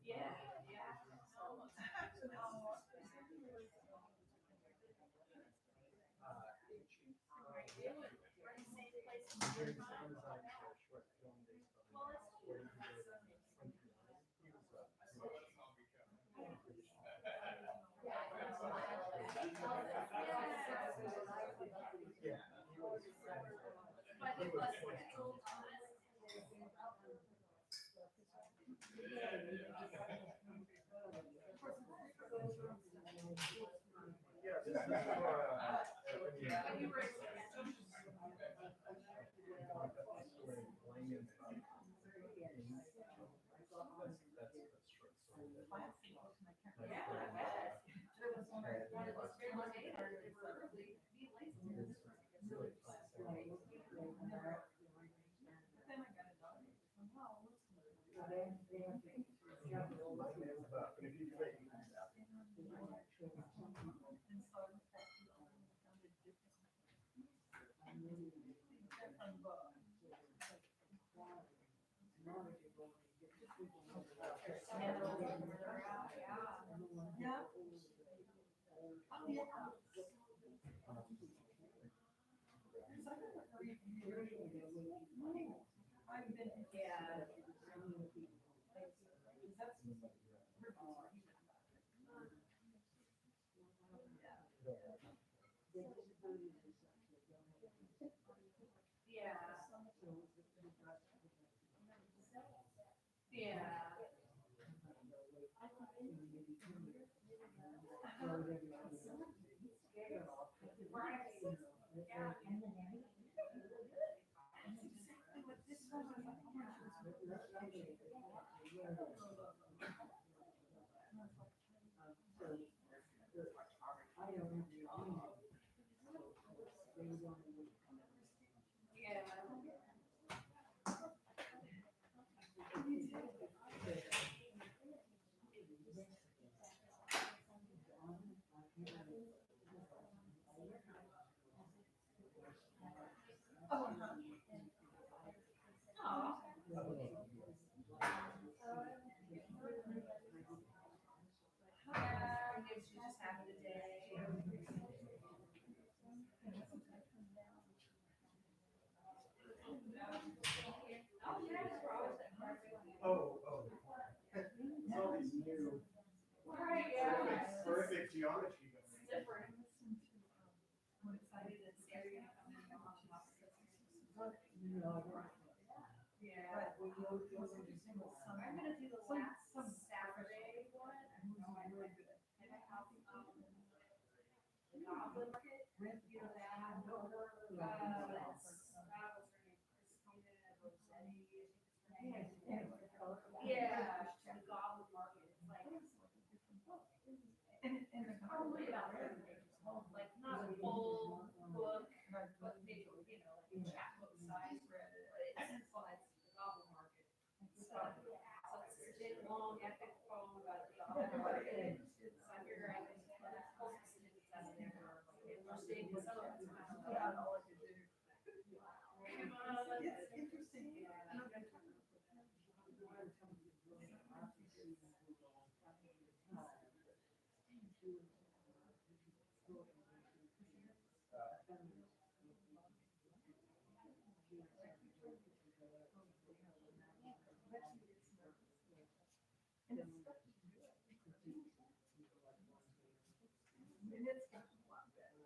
Yeah, yeah. Yeah, this is for, Yeah. Oh, yeah. I've been, yeah. That's. Yeah. Yeah. Yeah. Yeah, I guess you just have the day. Oh, yeah. oh. It's all these new Right, yeah. horrific geometry going It's on. different. I'm excited and scared to come in on yeah. I'm gonna do the last Saturday one. And I have, the Goblin Market, you know, that, what's her name, Christina Rossetti, I think is her name. Yeah, the Goblin Market, it's like, and it's probably about 30 pages long, like not a full book, but maybe, you know, like a chapbook size, but it's fun, it's the Goblin Market. So it's a big, long, epic poem about the Goblin Market. So I figure I can post snippets out of there. If we're staying in summer, it's kind of like, all I could do. Come on. It's interesting. Yeah. And it's gotten a lot better.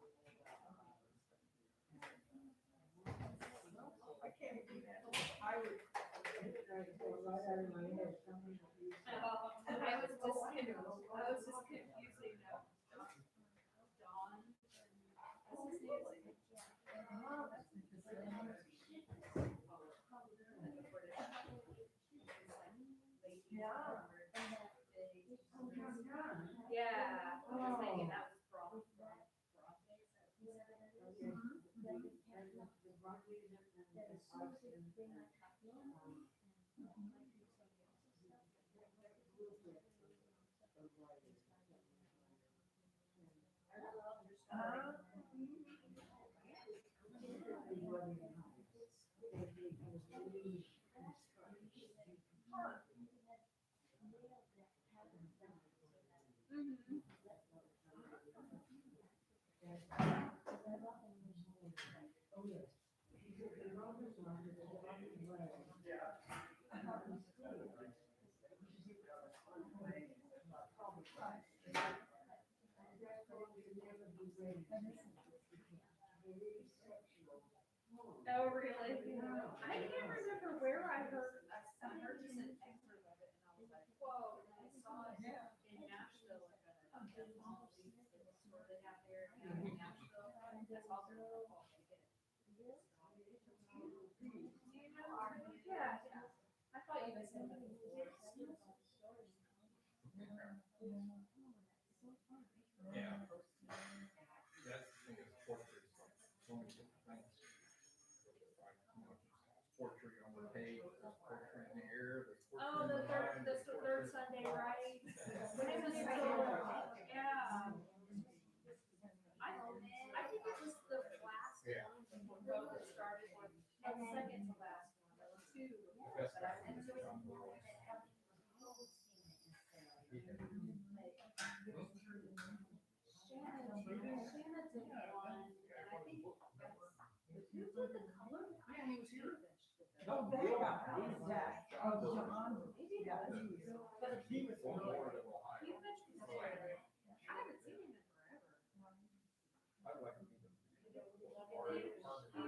I can't do that. I would. I was just confusing Dawn. What's his name? Oh, that's interesting. Yeah. Yeah, I was thinking that was Broadway. Oh, really? I can't remember where I heard just an excerpt of it, and I was like, whoa, and I saw it in Nashville, like a small store they have there in Nashville. That's also really cool. Do you know? Yeah, yeah. I thought you guys had that before. Yeah. That's the thing is poetry is like so many different things. Like, poetry on the page, there's poetry in the air, there's poetry Oh, in the the third, mind, the there's poetry- third Sunday, right? Yeah. I think it was the last Yeah. one that started one, and the second to last one, there were two. The best But I thing went is to John Lewis. He had- Shannon did one, and I think, who did the color? Yeah, he was here. Oh, that guy, yeah. Oh, John. Maybe it Yeah, was. he was. But He was on board of he Ohio. eventually started. I haven't seen him in forever. I'd like to be the. I think you already probably know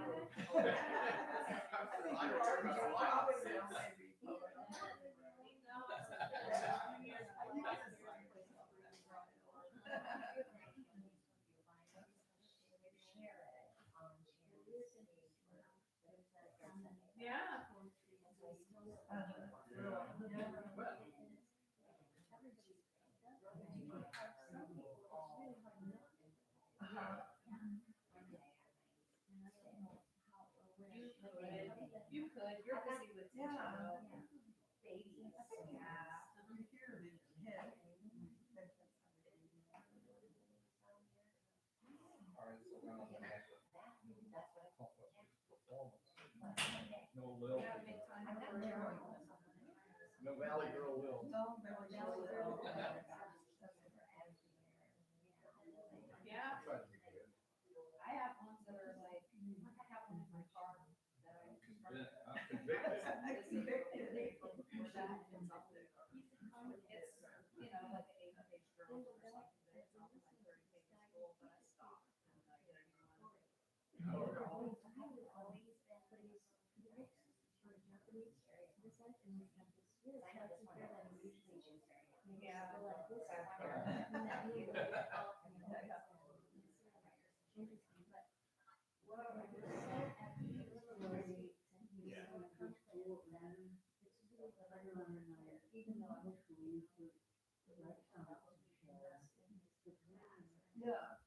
maybe. Yeah. You could, you're busy with teaching though. Babies. Yeah. You hear it in your head. All right, so now I'm gonna have to talk about his performance. No Lil, Yeah, make time for it. no Valley Girl Lil. Yeah, Try to be good. I have ones that are like, I have one in my car that I. I'm convicted. It's convicted. Before that, it's up there. It's, you know, like an 8-page journal or something, but it's often like 30 pages full, but I stop and I get a new one. Yeah. Yeah.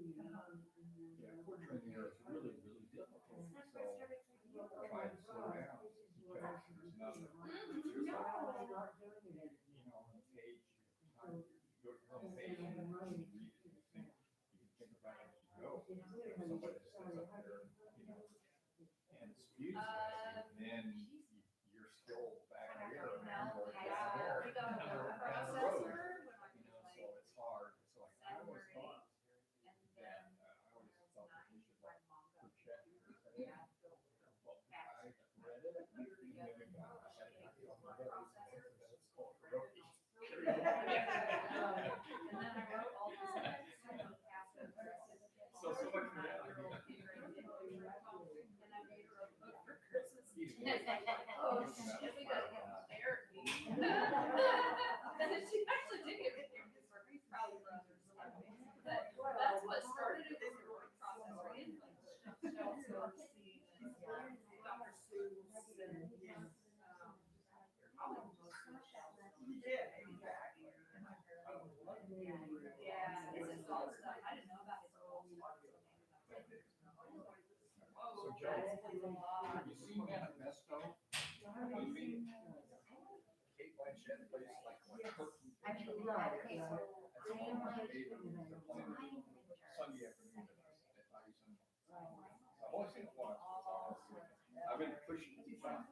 Yeah, portrait here is really, really difficult, so try to slow down, because there's nothing. You know, on the page, you go to the page, and you read it, you think about it as you go. Somebody sits up there, you know, and spews it, and then you're still back here. and Now, you're yeah, there, we got and you're a down the road. processor when I You know, was so like it's hard, so like, I always 7 or 8. thought And that, then I always when I was thought that 9, we should my like mom got. project. Yeah. Well, I read it, and maybe I had it on my notes, and it's called Heroic. And then I wrote all these So much for that. And I made her a book for Christmas. You And it's like, oh, shit, we gotta get therapy. She actually did get therapy for me, probably for others. But that's what started it, was the word processor in English. Dr. Seuss and, probably most of Michelle. Yeah, exactly. Yeah, his adult stuff, I didn't know about his adult stuff. So Whoa, Joe, that's a lot. have you seen Manifesto? Movie? Kate Blanchett place like Turkey. Actually, okay, so I am like, Sunday afternoon at Tyson. I've always seen it once. I've been pushing to John.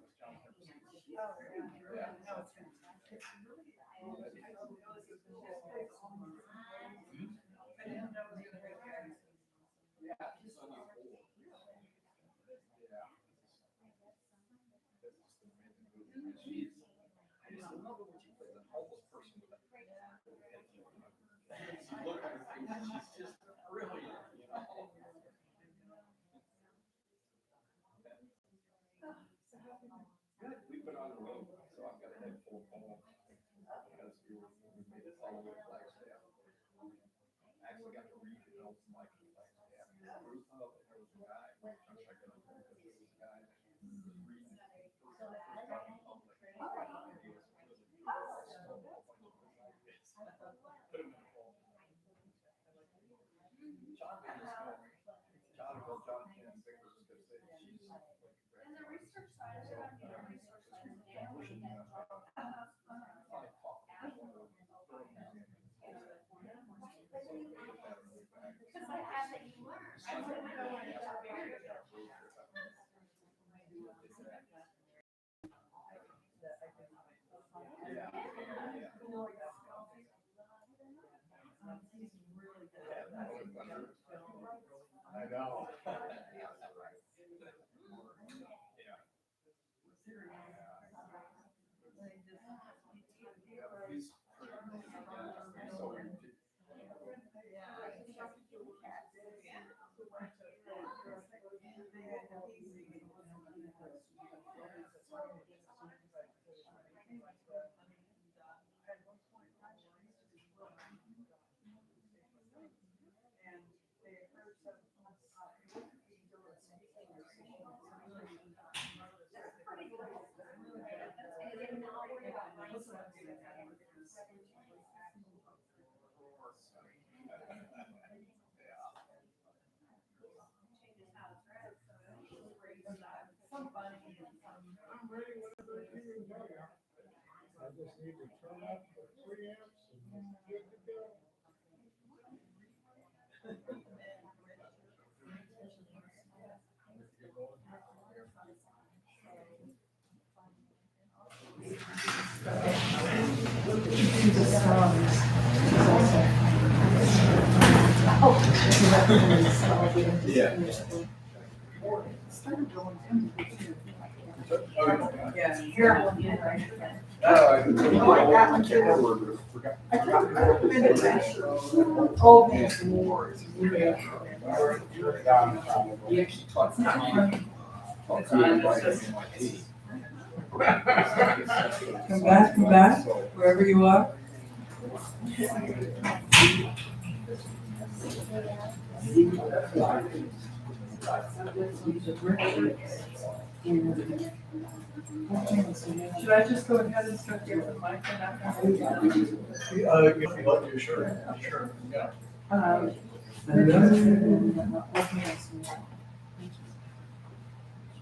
Yeah. I just love it when she plays an homeless person with a look on her face, she's just brilliant, you know? Good, we've been on the road, so I've got a head full of poems. Because we made it all the way to Flagstaff. I actually got to read the notes from like Flagstaff. There was a guy, I'm checking on him because this guy that was reading first time in public. John Ken Vickers is gonna say she's like. and the research side of it, I'm doing research side of it. Because I have that you learn. I wouldn't go any other barrier. I know. I'm ready whenever you are. I just need to turn up the preamps and good to go. Yeah. Yeah, here. Oh, these wars. It's not funny. Come back, wherever you are. Should I just go ahead and start here with my If you like to, sure, sure, yeah.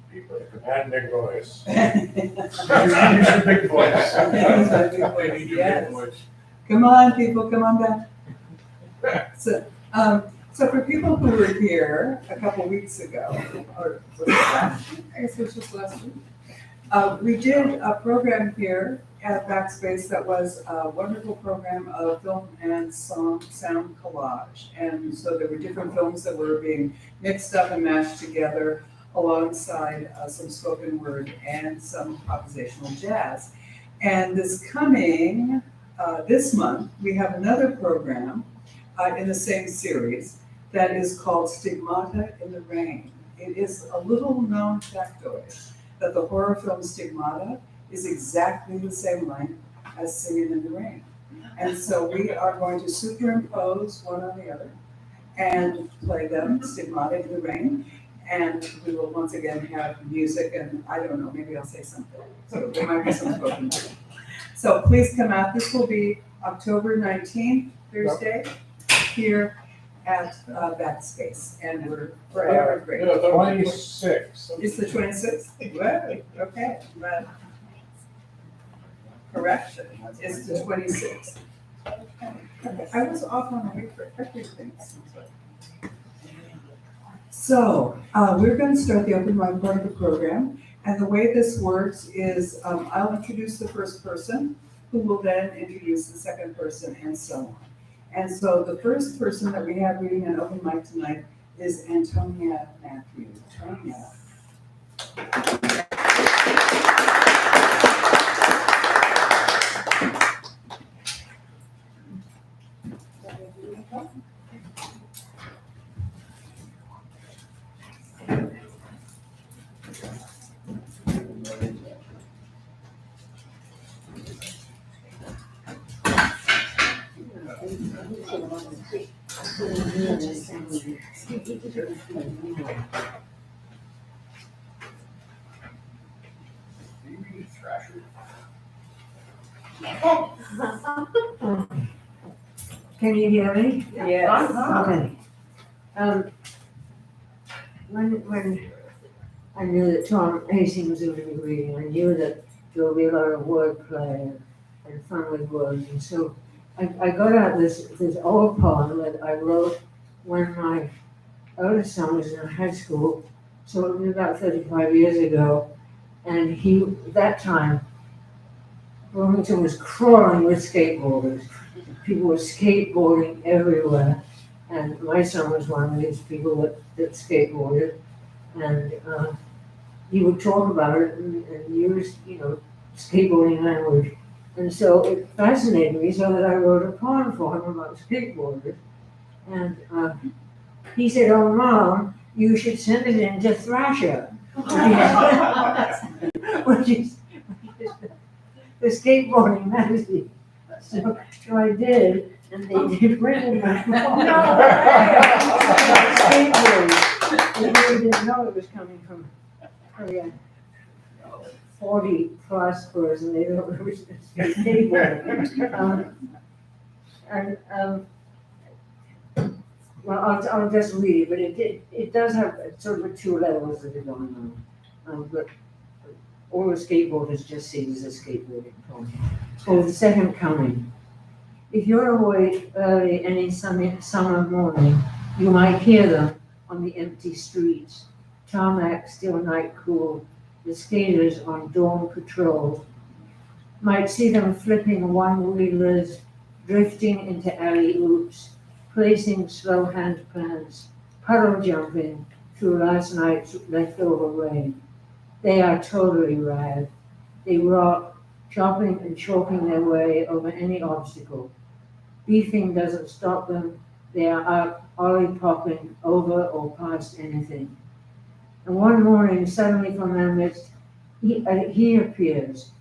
And big voice. Use your big voice. Use your Yes. big voice. Come on, people, come on back. So for people who were here a couple weeks ago, or was it last week? I guess it was just last week. We did a program here at Backspace that was a wonderful program of film and sound collage. And so there were different films that were being mixed up and mashed together alongside some spoken word and some improvisational jazz. And this month, we have another program in the same series that is called Stigmata in the Rain. It is a little known factoid that the horror film Stigmata is exactly the same length as Singing in the Rain. And so we are going to superimpose one on the other and play them, Stigmata in the Rain. And we will once again have music and I don't know, maybe I'll say something. So there might be some spoken word. So please come out. This will be October 19th, Thursday, here at Backspace. And we're forever grateful. 26. It's the 26th? Well, okay. But correction, it's the 26th. I was off on a week for everything. So, we're gonna start the open mic part of the program, and the way this works is, I'll introduce the first person, who will then introduce the second person, and so on. And so the first person that we have reading an open mic tonight is Antonia Matthews. Antonia. Can you hear me? Yes. Okay. When I knew that Tom Hastings was going to be reading, I knew that there would be a lot of wordplay and fun with words, and so I got out this old poem that I wrote when my oldest son was in high school, so it was about 35 years ago, and that time, Bloomington was crawling with skateboarders. People were skateboarding everywhere, and my son was one of these people that skateboarded, and he would talk about it and use, skateboarding language. And so it fascinated me so that I wrote a poem for him about skateboarders. And he said, "Oh, Mom, you should send it in to Thrasher," which is the skateboarding magazine. So I did, and they did printed my poem. Skateboarding. And they didn't know it was coming from 40 plus person, they don't know which is skateboarding. Well, I'll just read it, but it does have sort of two levels that are going on. But all the skateboarders just see it as a skateboarding poem. It's called The Second Coming. If you're awake early any sunny summer morning, you might hear them on the empty streets. Tarmac still night cool, the skaters on dawn patrol. Might see them flipping one-wheelers, drifting into alley-oops, placing slow hand plans, puddle jumping through last night's leftover rain. They are totally rad. They rock, chopping and chalking their way over any obstacle. Beefing doesn't stop them. They are out ollie-popping over or past anything. And one morning, suddenly from their midst, he appears.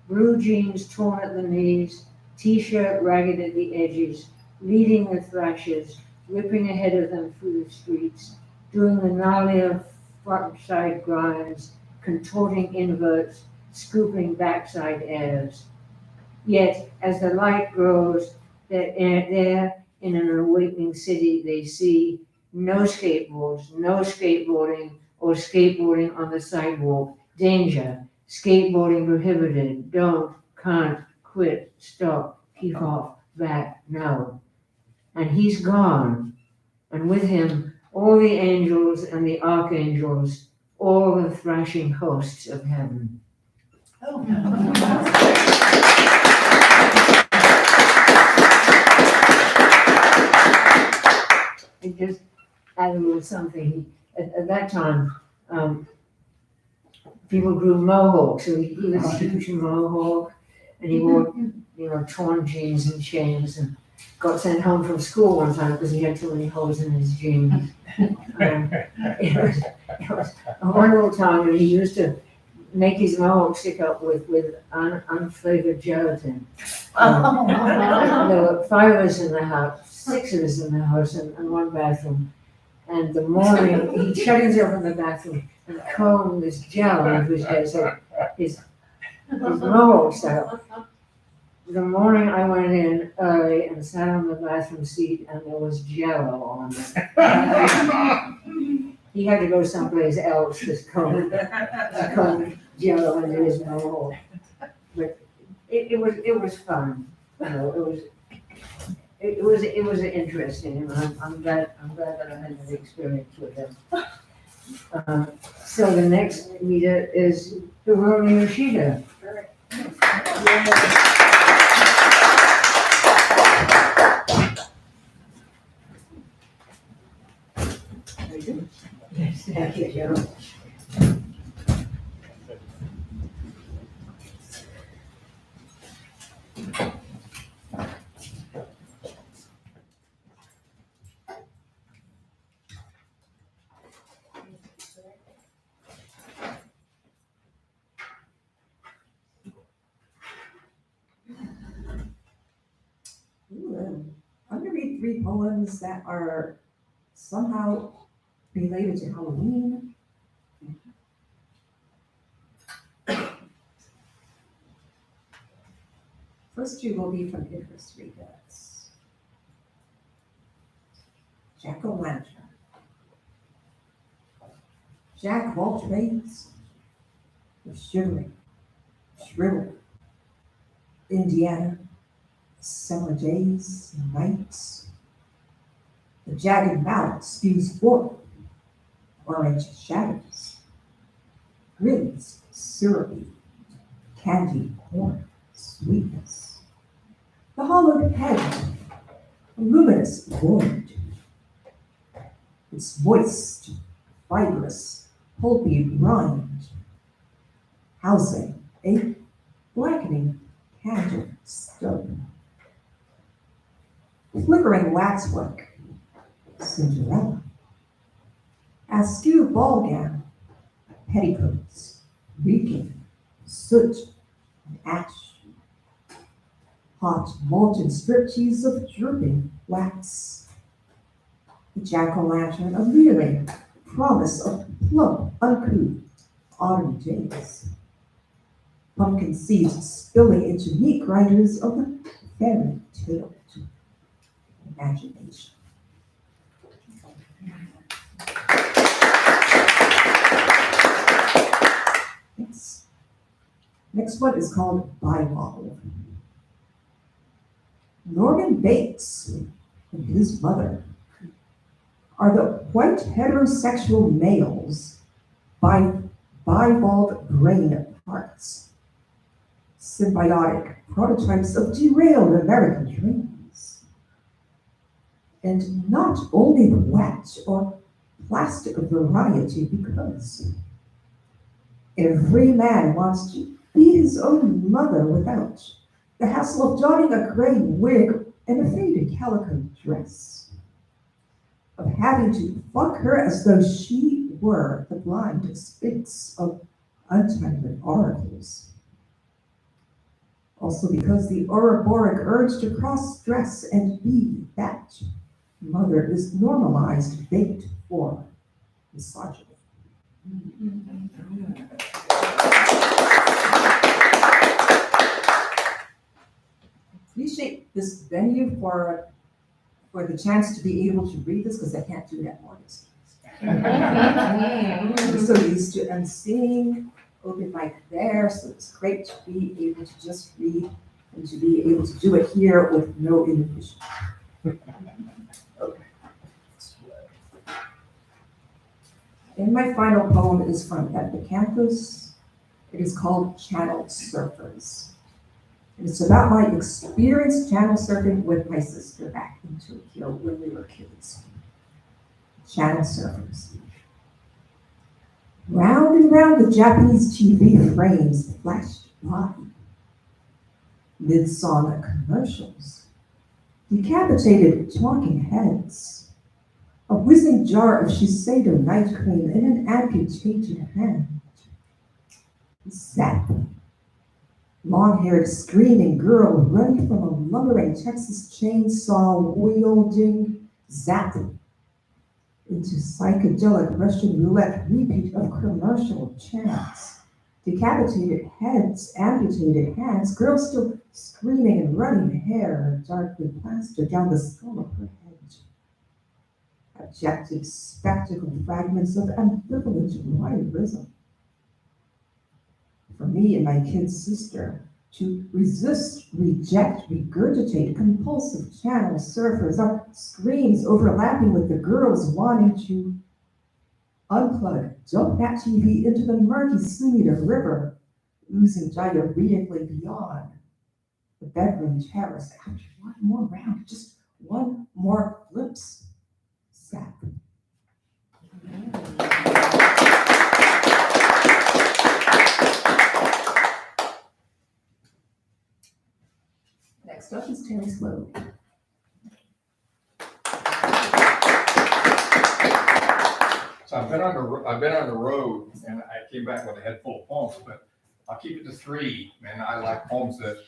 Blue jeans torn at the knees, t-shirt ragged at the edges, leading the thrashers, whipping ahead of them through the streets, doing the gnarlier front-side grinds, contorting inverts, scooping backside airs. Yet, as the light grows, there in an awakening city, they see no skateboards, no skateboarding, or skateboarding on the sidewalk. Danger, skateboarding prohibited, don't, can't, quit, stop, keep off, back, no. And he's gone, and with him all the angels and the archangels, all the thrashing hosts of heaven. I just add a little something. At that time, people grew mohawks, so he was a huge mohawk, and he wore, torn jeans and chains, and got sent home from school one time because he had too many holes in his jeans. It was a wonderful time, and he used to make his mohawk stick up with unflavored gelatin. There were 5 of us in the house, 6 of us in the house, and one bathroom. And the morning, he'd shut himself in the bathroom and comb this gel into his head, so his mohawk style. The morning I went in early and sat on the bathroom seat, and there was Jello on it. He had to go someplace else to comb Jello into his mohawk. But it was fun, you know, it was interesting, and I'm glad that I had that experience with them. So the next reader is Hiromi Yoshida. Very good. Thank you, Joe. Ooh, I'm gonna read 3 poems that are somehow related to Halloween. First 2 will be from interest readers. Jack-o'-lantern. Jack of all trades, the shivering, shriveled Indiana, summer days and nights. The jagged mouth spews forth orange shadows, grins syrupy, candy corn sweetness. The hollowed head, a luminous void. Its moist, fibrous, pulpy rind, housing a blackening candle stone. Flickering waxwork, Cinderella. Askew ball gown, petticoats, reeking, soot and ash. Hot molten striptease of dripping wax. The jack-o'-lantern, a leering promise of plump, uncouth autumn days. Pumpkin seeds spilling into meat grinders of the fairy tale imagination. Next one is called Bylaw. Norman Bates and his mother are the white heterosexual males bivalve brain parts, symbiotic prototypes of derailed American dreams. And not only the wet or plastic variety, because every man wants to be his own mother without the hassle of donning a gray wig and a faded calico dress, of having to fuck her as though she were the blind sphinx of untitled oracles. Also because the Ouroboros urge to cross-dress and be that mother is normalized bait for misogyny. Appreciate this venue for the chance to be able to read this, because I can't do that more this I'm so used to emceeing, open mic there, so it's great to be able to just read and to be able to do it here with no inhibition. Okay. And my final poem is from Epicanthus. It is called Channel Surfers. And it's about my experience channel surfing with my sister back in Tokyo when we were kids. Channel surfers. Round and round the Japanese TV frames flashed by. Mid-song commercials. Decapitated talking heads. A whizzing jar of Shiseido night cream in an amputated hand. Zap. Long-haired screaming girl running from a lumbering Texas chainsaw wielding zap into psychedelic Russian roulette repeat of commercial chants. Decapitated heads, amputated hands, girl still screaming and running hair darkly plastered down the skull of her head. Abjected spectacle fragments of ambivalent voyeurism. For me and my kid sister, to resist, reject, regurgitate, compulsive channel surfers, our screams overlapping with the girls wanting to unplug, dump that TV into the murky Sumida River, oozing diarrheically beyond the bedroom terrace after one more round, just one more glimpse. Sap. Next up is Terry Slow. So I've been on the road and I came back with a head full of poems, but I'll keep it to 3. And I like poems that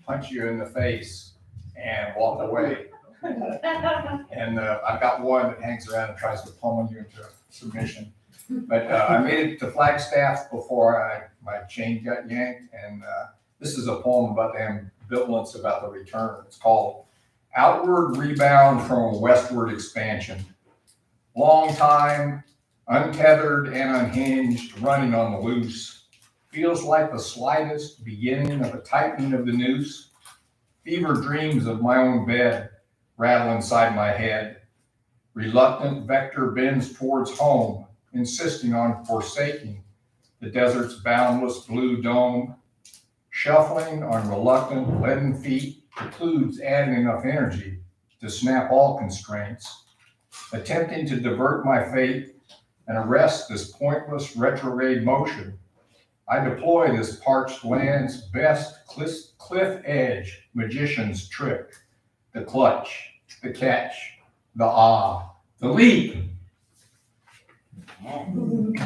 punch you in the face and walk away. And I've got one that hangs around and tries to pummel you into submission. But I made it to Flagstaff before my chain got yanked. And this is a poem about the ambivalence about the return. It's called Outward Rebound from a Westward Expansion. Long time, untethered and unhinged, running on the loose. Feels like the slightest beginning of a tightening of the noose. Fever dreams of my own bed rattle inside my head. Reluctant vector bends towards home, insisting on forsaking the desert's boundless blue dome. Shuffling on reluctant leaden feet precludes adding enough energy to snap all constraints. Attempting to divert my fate and arrest this pointless retrograde motion, I deploy this parched land's best cliff edge magician's trick, the clutch, the catch, the the leap. In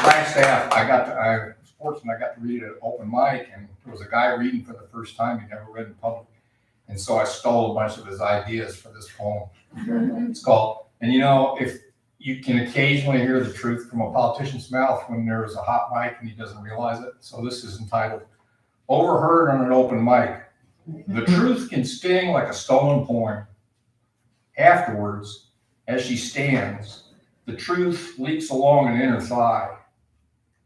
Flagstaff, I was fortunate I got to read at an open mic, and there was a guy reading for the first time he'd never read in public. And so I stole a bunch of his ideas for this poem. It's called, and if you can occasionally hear the truth from a politician's mouth when there's a hot mic and he doesn't realize it. So this is entitled, Overheard on an Open Mic. The truth can sting like a stolen poem. Afterwards, as she stands, the truth leaks along an inner thigh.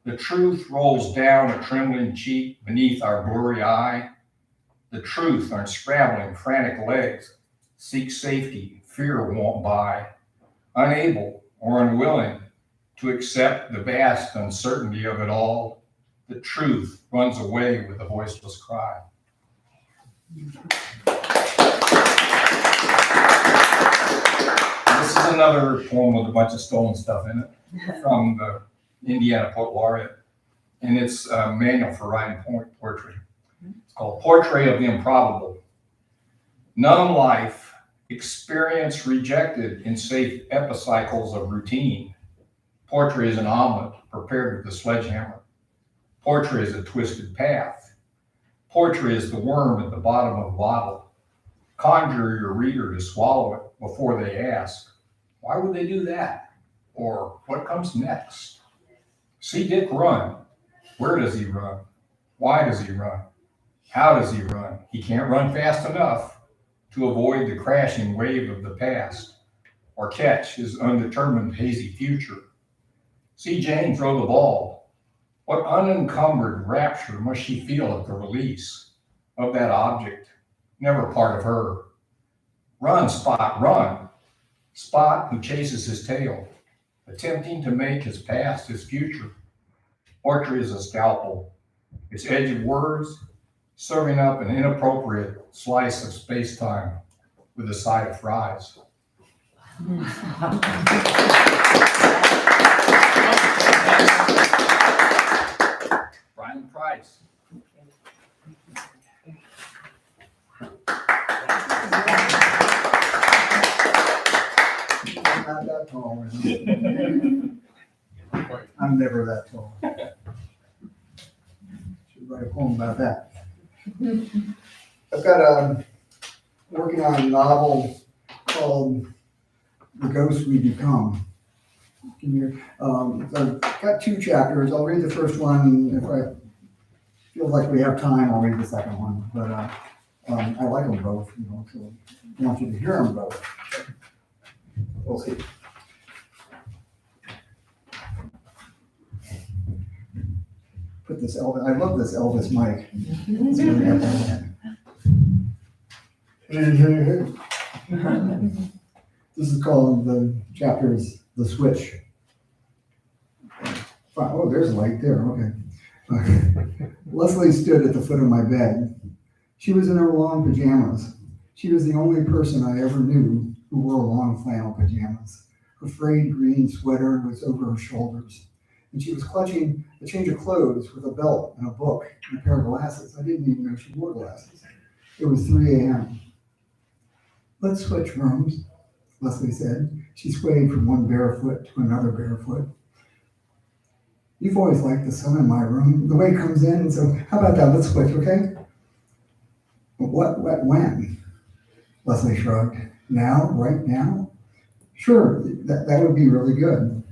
The truth rolls down a trembling cheek beneath our blurry eye. The truth on scrabbling, frantic legs seeks safety, fear won't buy. Unable or unwilling to accept the vast uncertainty of it all, the truth runs away with a voiceless cry. This is another poem with a bunch of stolen stuff in it from the Indiana Poet Laureate, and it's a manual for writing poetry. It's called Portrait of the Improbable. Numb life, experience rejected in safe epicycles of routine. Portrait is an omelet prepared with a sledgehammer. Portrait is a twisted path. Portrait is the worm at the bottom of a bottle. Conjure your reader to swallow it before they ask, why would they do that? Or what comes next? See Dick run. Where does he run? Why does he run? How does he run? He can't run fast enough to avoid the crashing wave of the past or catch his undetermined hazy future. See Jane throw the ball. What unencumbered rapture must she feel at the release of that object, never part of her? Run, Spot, run. Spot who chases his tail, attempting to make his past his future. Portrait is a scalpel, its edge of words serving up an inappropriate slice of space-time with a side of fries. Brian Price. I'm not that tall. I'm never that tall. Should write a poem about that. I've got working on a novel called The Ghost We Become. Can you, I've got 2 chapters. I'll read the first one. If I feel like we have time, I'll read the second one. But I like them both, so I want you to hear them both. We'll see. put this Elvis, I love this Elvis mic. It's really This is called the chapters, The Switch. Oh, there's a light there, okay. Leslie stood at the foot of my bed. She was in her long pajamas. She was the only person I ever knew who wore long flannel pajamas. Her frayed green sweater was over her shoulders, and she was clutching a change of clothes with a belt and a book and a pair of glasses. I didn't even know she wore glasses. It was 3 a.m. Let's switch rooms, Leslie said. She swayed from one bare foot to another bare foot. You've always liked the sun in my room, the way it comes in, so how about that? Let's switch, okay? When? Leslie shrugged. Now? Right now? Sure, that would be really good.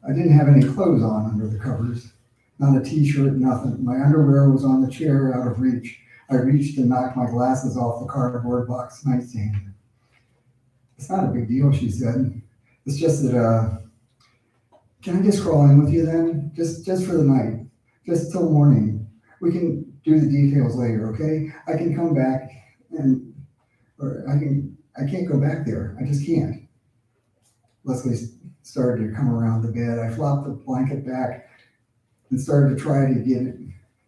I didn't have any clothes on under the covers. Not a t-shirt, nothing. My underwear was on the chair out of reach. I reached and knocked my glasses off the cardboard box nightstand. It's not a big deal, she said. It's just that, can I just crawl in with you then? Just for the night. Just till morning. We can do the details later, okay? I can come back I can't go back there. I just can't. Leslie started to come around the bed. I flopped the blanket back and started to try to get it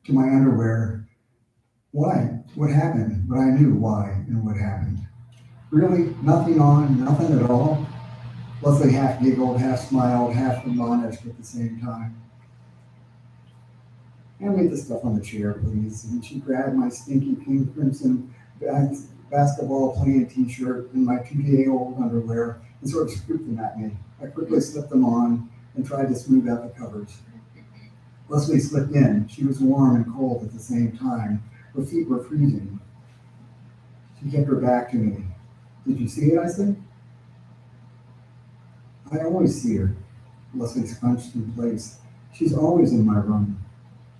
to my underwear. Why? What happened? But I knew why and what happened. Really? Nothing on? Nothing at all? Leslie half giggled, half smiled, half admonished at the same time. Hand me the stuff on the chair, please. And she grabbed my stinky pink crimson basketball playing t-shirt and my 2-day-old underwear and sort of scooped them at me. I quickly slipped them on and tried to smooth out the covers. Leslie slipped in. She was warm and cold at the same time. Her feet were freezing. She kept her back to me. Did you see it? I said. I always see her. Leslie scrunched in place. She's always in my room.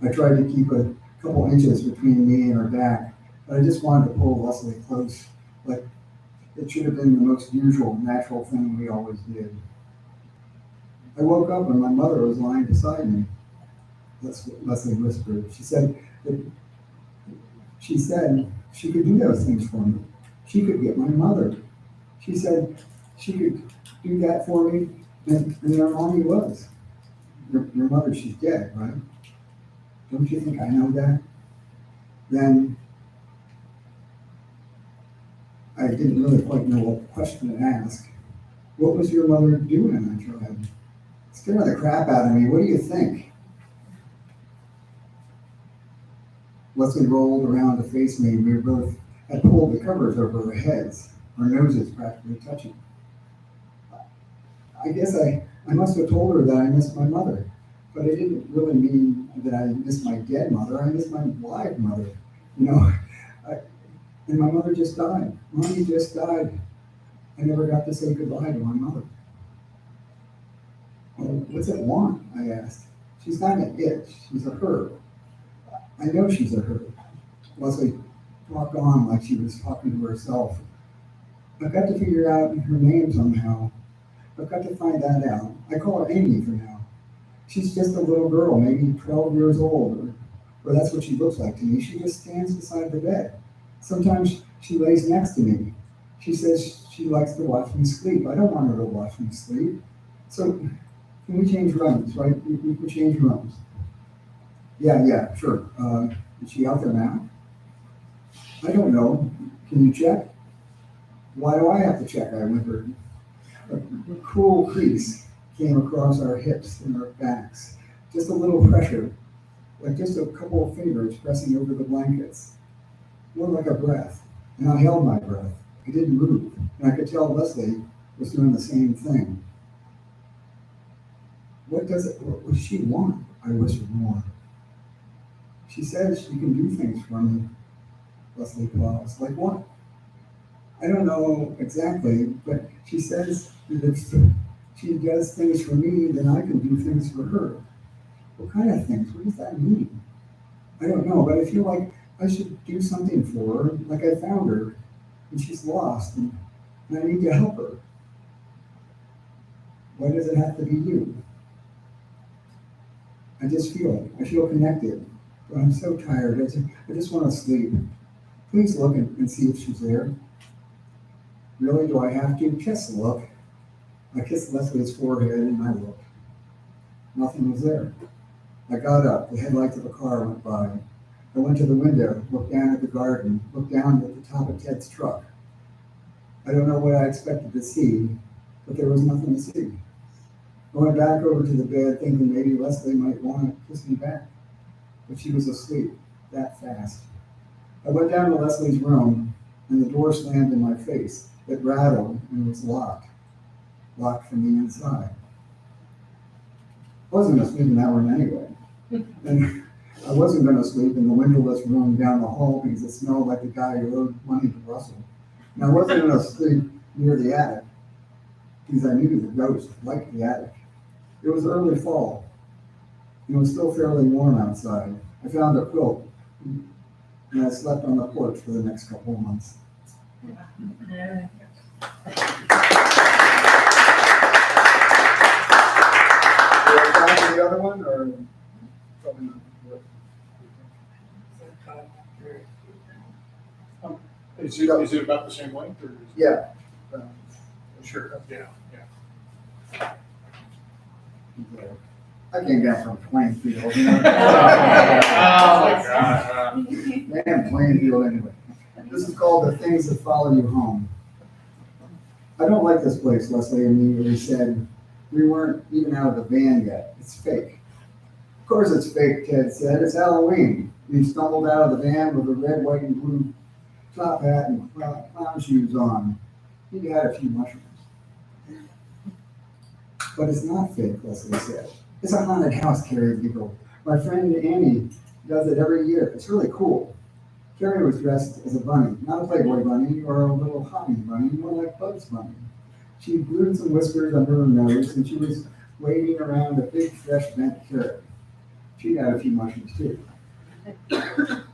I tried to keep a couple inches between me and her back, but I just wanted to pull Leslie close, like it should have been the most usual, natural thing we always did. I woke up and my mother was lying beside me. That's what Leslie whispered. She said she could do those things for me. She could get my mother. She said she could do that for me, and there mommy was. Your mother, she's dead, right? Don't you think I know that? Then I didn't really quite know what question to ask. What was your mother doing? I tried. Scaring the crap out of me. What do you think? Leslie rolled around to face me. We both had pulled the covers over our heads, our noses practically touching. I guess I must have told her that I missed my mother, but I didn't really mean that I missed my dead mother. I missed my live mother, you know. And my mother just died. Mommy just died. I never got to say goodbye to my mother. Well, what's it want? I asked. She's not an it, she's a her. I know she's a her. Leslie walked on like she was talking to herself. I've got to figure out her name somehow. I've got to find that out. I call her Amy for now. She's just a little girl, maybe 12 years old, or that's what she looks like to me. She just stands beside the bed. Sometimes she lays next to me. She says she likes to watch me sleep. I don't want her to watch me sleep. So can we change rooms, right? We can change rooms. Yeah, sure. Is she out there now? I don't know. Can you check? Why do I have to check? I whimpered. A cool crease came across our hips and our backs. Just a little pressure, like just a couple of fingers pressing over the blankets. More like a breath. And I held my breath. I didn't move. And I could tell Leslie was doing the same thing. What does she want? I whispered more. She says she can do things for me. Leslie paused. Like what? I don't know exactly, but she says that if she does things for me, then I can do things for her. What kind of things? What does that mean? I don't know, but I feel like I should do something for her, like I found her, and she's lost, and I need to help her. Why does it have to be you? I just feel it. I feel connected. But I'm so tired. I just want to sleep. Please look and see if she's there. Really, do I have to? Just look. I kissed Leslie's forehead and I looked. Nothing was there. I got up. The headlights of a car went by. I went to the window, looked down at the garden, looked down at the top of Ted's truck. I don't know what I expected to see, but there was nothing to see. I went back over to the bed thinking maybe Leslie might want to kiss me back, but she was asleep that fast. I went down to Leslie's room and the door slammed in my face. It rattled and was locked from the inside. I wasn't going to sleep in that room anyway. And I wasn't going to sleep in the windowless room down the hall because it smelled like the guy who owed money to Russell. And I wasn't going to sleep near the attic because I knew the ghost liked the attic. It was early fall. It was still fairly warm outside. I found a quilt and I slept on the porch for the next couple of months. The other one, or probably not? Is it about the same length, or? Yeah. Sure, yeah. I came down from Plainfield. Oh, my God. Man, Plainfield anyway. This is called The Things That Follow You Home. I don't like this place, Leslie immediately said. We weren't even out of the van yet. It's fake. Of course it's fake, Ted said. It's Halloween. He stumbled out of the van with a red, white, and blue top hat and clown shoes on. He had a few mushrooms. But it's not fake, Leslie said. It's a haunted house, Carrie giggled. My friend Annie does it every year. It's really cool. Carrie was dressed as a bunny, not a Playboy bunny or a little hobby bunny, more like Bugs Bunny. She glued some whiskers under her nose and she was waving around a big, fresh bent carrot. She had a few mushrooms too.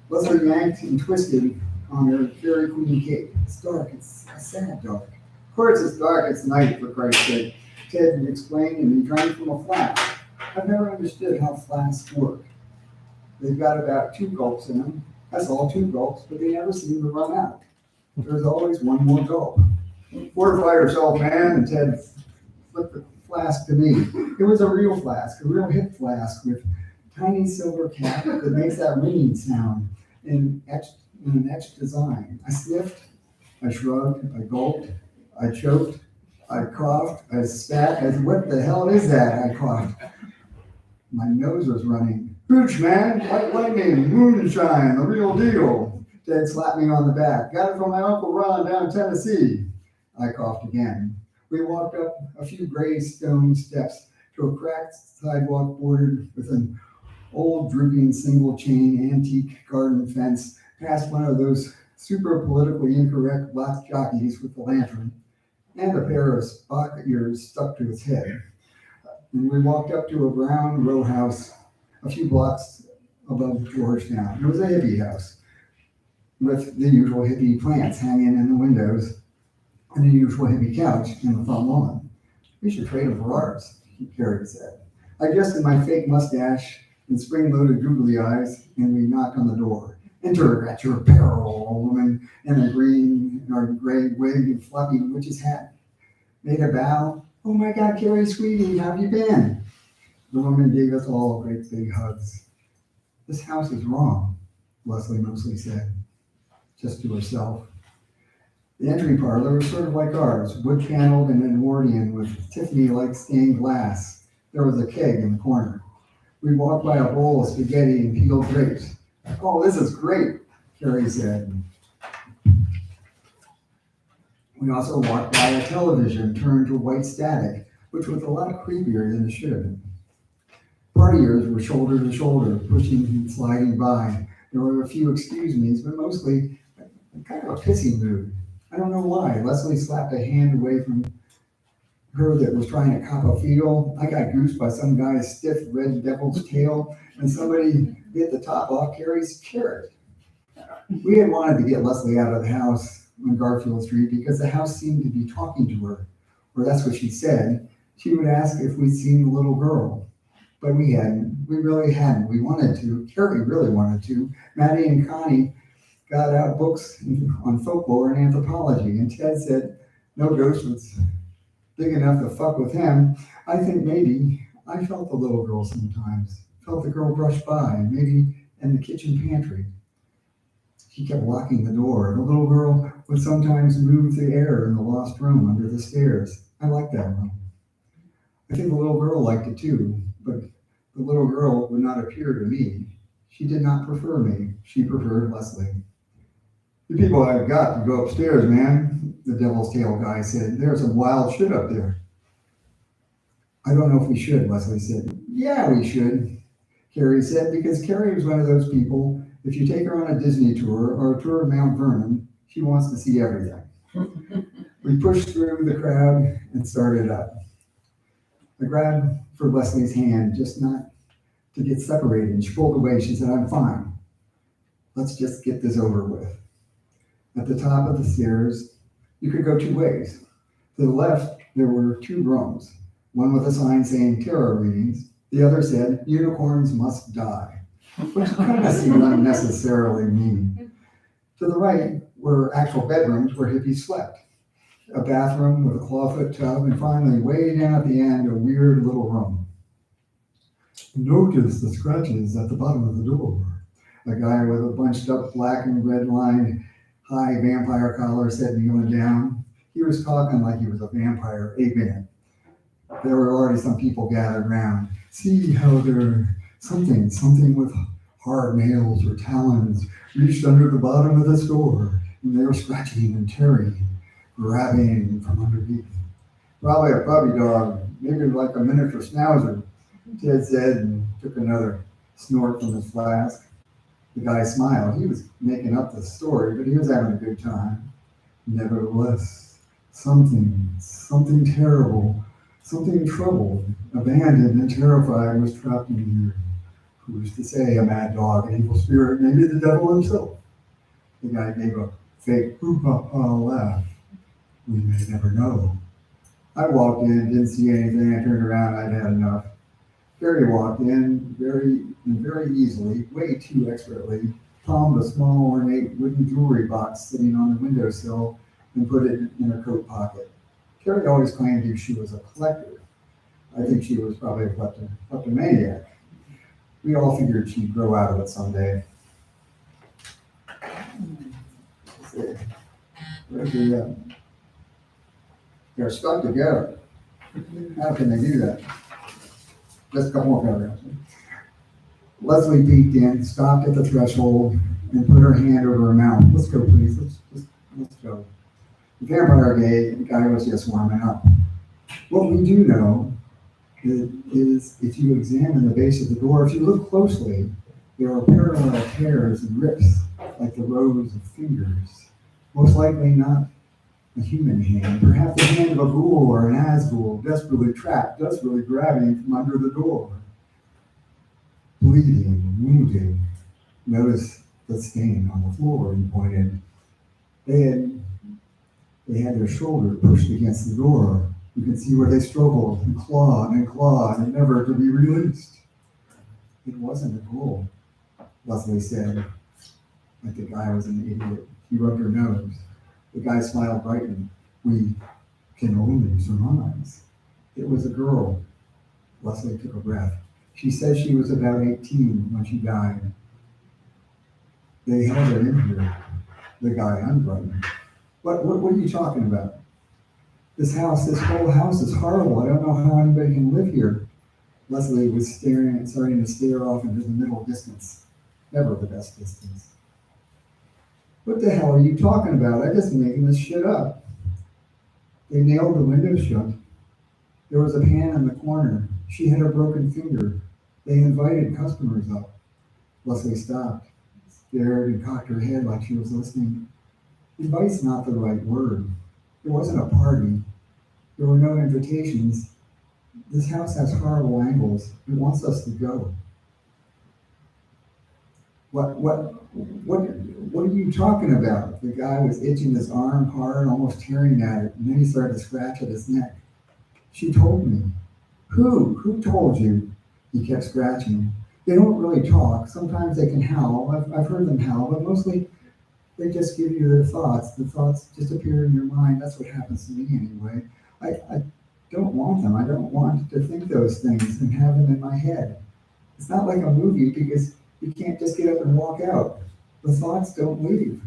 Leslie yanked and twisted on her Fairy Queen cake. It's dark, it's a sad dark. Of course it's dark, it's night, for Christ's sake. Ted explained, and he drank from a flask. I've never understood how flasks work. They've got about 2 gulps in them. That's all, 2 gulps, but they never seem to run out. There's always one more gulp. Fortify yourself, man, and Ted flipped the flask to me. It was a real flask, a real hip flask with a tiny silver cap that makes that ringing sound in an etched design. I sniffed, I shrugged, I gulped, I choked, I coughed, I spat. I said, what the hell is that? I coughed. My nose was running. Hooch, man, white lightning, moonshine, the real deal. Ted slapped me on the back. Got it from my Uncle Ron down in Tennessee. I coughed again. We walked up a few gray stone steps to a cracked sidewalk bordered with an old drooping single chain antique garden fence, past one of those super politically incorrect black jockeys with the lantern and a pair of Spock ears stuck to his head. And we walked up to a brown row house a few blocks above Georgetown. It was a hippie house with the usual hippie plants hanging in the windows and the usual hippie couch in the front lawn. We should trade them for ours, Carrie said. I adjusted my fake mustache and spring-loaded googly eyes, and we knocked on the door. Enter at your peril, a woman in a green or gray wig and fluffy witch's hat made a bow. Oh my God, Carrie, sweetie, how have you been? The woman gave us all great big hugs. This house is wrong, Leslie mostly said, just to herself. The entry parlor was sort of like ours, wood-paneled and Edwardian with Tiffany-like stained glass. There was a keg in the corner. We walked by a bowl of spaghetti and peeled grapes. Oh, this is great, Carrie said. We also walked by a television turned to white static, which was a lot creepier than it should have been. Partiers were shoulder to shoulder, pushing and sliding by. There were a few excuse me's, but mostly kind of a pissy mood. I don't know why. Leslie slapped a hand away from her that was trying to cop a feel. I got goosed by some guy's stiff red devil's tail, and somebody hit the top off Carrie's carrot. We had wanted to get Leslie out of the house on Garfield Street because the house seemed to be talking to her, or that's what she said. She would ask if we'd seen the little girl, but we hadn't. we really hadn't. We wanted to. Carrie really wanted to. Maddie and Connie got out books on folklore and anthropology, and Ted said no ghost was big enough to fuck with him. I think maybe I felt the little girl sometimes. Felt the girl brush by, maybe in the kitchen pantry. She kept locking the door. The little girl would sometimes move the air in the lost room under the stairs. I liked that room. I think the little girl liked it too, but the little girl would not appear to me. She did not prefer me. She preferred Leslie. You people have got to go upstairs, man, the Devil's Tail guy said. There's some wild shit up there. I don't know if we should, Leslie said. Yeah, we should, Carrie said, because Carrie was one of those people, if you take her on a Disney tour or a tour of Mount Vernon, she wants to see everything. We pushed through the crowd and started up. I grabbed for Leslie's hand, just not to get separated, and she pulled away. She said, I'm fine. Let's just get this over with. At the top of the stairs, you could go two ways. To the left, there were two rooms, one with a sign saying tarot readings. The other said, unicorns must die, which kind of seemed unnecessarily mean. To the right were actual bedrooms where hippies slept. A bathroom with a clawfoot tub, and finally, way down at the end, a weird little room. Notice the scratches at the bottom of the door. A guy with a bunched up black and red lined high vampire collar said, kneeling down. He was talking like he was a vampire ape-man. There were already some people gathered around. See how there something with hard nails or talons reached under the bottom of this door, and they were scratching and tearing, grabbing from underneath. Probably a puppy dog, maybe like a miniature schnauzer, Ted said, and took another snort from his flask. The guy smiled. He was making up the story, but he was having a good time. Nevertheless, something terrible, something troubled, abandoned, and terrified was trapped in here. Who's to say a mad dog, an evil spirit, maybe the devil himself? The guy gave a fake hoo-ha-ha laugh. We may never know. I walked in, didn't see anything. I turned around, I'd had enough. Carrie walked in very easily, way too expertly, palmed a small ornate wooden jewelry box sitting on the windowsill and put it in her coat pocket. Carrie always claimed she was a collector. I think she was probably a kleptomaniac. We all figured she'd grow out of it someday. Where's the, they're stuck together. How can they do that? Just a couple more paragraphs. Leslie peeked in, stopped at the threshold, and put her hand over her mouth. Let's go, please. Let's go. The vampire guy was just warming up. What we do know is if you examine the base of the door, if you look closely, there are parallel tears and rips like the rows of fingers. Most likely not a human hand, perhaps the hand of a ghoul or an Asgul, desperately trapped, desperately grabbing from under the door. Bleeding, wounded. Notice the stain on the floor, he pointed. They had their shoulder pushed against the door. You could see where they struggled and clawed and never to be released. It wasn't a ghoul, Leslie said, like the guy was an idiot. He rubbed her nose. The guy smiled brightly. We can only surmise. It was a girl. Leslie took a breath. She said she was about 18 when she died. They held her in here. The guy unbrightened. What are you talking about? This whole house is horrible. I don't know how anybody can live here. Leslie was starting to stare off into the middle distance. Never the best distance. What the hell are you talking about? I just making this shit up. They nailed the window shut. There was a pan in the corner. She had a broken finger. They invited customers up. Leslie stopped, stared, and cocked her head like she was listening. Invite's not the right word. It wasn't a party. There were no invitations. This house has horrible angles. It wants us to go. What are you talking about? The guy was itching his arm hard, almost tearing at it, and then he started to scratch at his neck. She told me. Who told you? He kept scratching them. They don't really talk. Sometimes they can howl. I've heard them howl, but mostly they just give you their thoughts. The thoughts just appear in your mind. That's what happens to me anyway. I don't want them. I don't want to think those things and have them in my head. It's not like a movie because you can't just get up and walk out. The thoughts don't leave.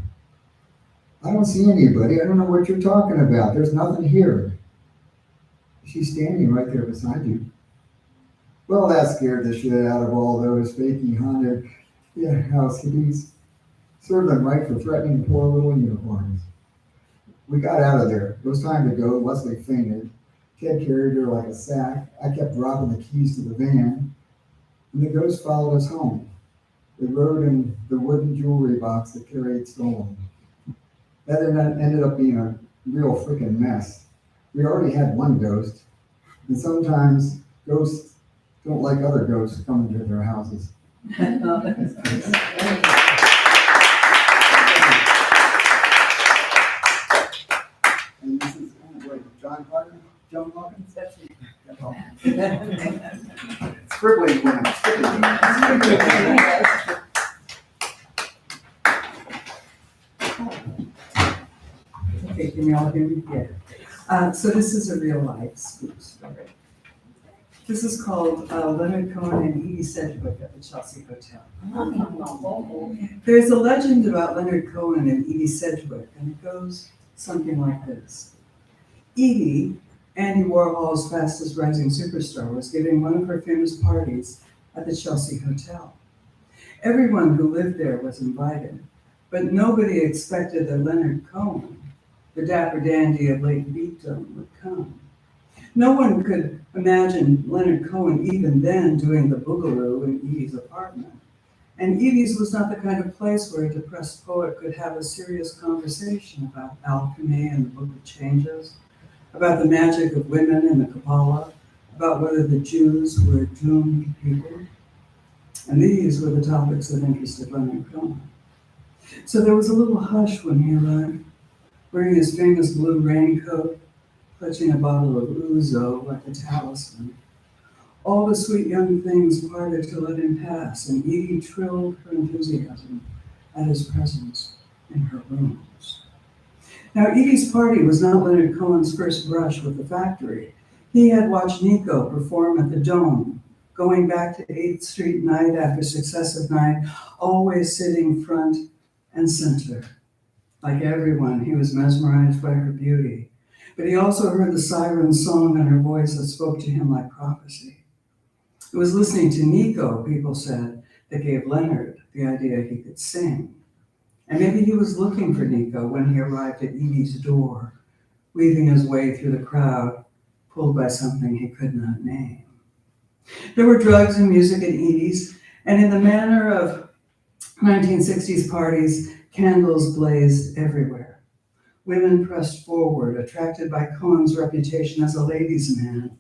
I don't see anybody. I don't know what you're talking about. There's nothing here. She's standing right there beside you. Well, that scared the shit out of all those fakey haunted house hippies. Served them right for threatening poor little unicorns. We got out of there. It was time to go. Leslie fainted. Ted carried her like a sack. I kept dropping the keys to the van. And the ghost followed us home. They rode in the wooden jewelry box that Carrie had stolen. That ended up being a real freaking mess. We already had one ghost. And sometimes ghosts don't like other ghosts coming to their houses. And this is John Hawkins? John Hawkins? That's me. Scribbling women. Okay, can you all hear me? Yeah. So this is a real life spook story. This is called Leonard Cohen and Edie Sedgwick at the Chelsea Hotel. There's a legend about Leonard Cohen and Edie Sedgwick, and it goes something like this. Edie, Andy Warhol's fastest rising superstar, was giving one of her famous parties at the Chelsea Hotel. Everyone who lived there was invited, but nobody expected that Leonard Cohen, the dapper dandy of late beatdom, would come. No one could imagine Leonard Cohen even then doing the boogaloo in Edie's apartment. And Edie's was not the kind of place where a depressed poet could have a serious conversation about alchemy and the Book of Changes, about the magic of women in the Kabbalah, about whether the Jews were doomed people. And these were the topics that interested Leonard Cohen. So there was a little hush when he arrived, wearing his famous blue raincoat, clutching a bottle of ouzo like a talisman. All the sweet young things parted to let him pass, and Edie trilled her enthusiasm at his presence in her rooms. Now, Edie's party was not Leonard Cohen's first brush with the factory. He had watched Nico perform at the Dome, going back to 8th Street night after successive night, always sitting front and center. Like everyone, he was mesmerized by her beauty. But he also heard the siren song in her voice that spoke to him like prophecy. It was listening to Nico, people said, that gave Leonard the idea he could sing. And maybe he was looking for Nico when he arrived at Edie's door, weaving his way through the crowd, pulled by something he could not name. There were drugs and music at Edie's, and in the manner of 1960s parties, candles blazed everywhere. Women pressed forward, attracted by Cohen's reputation as a ladies' man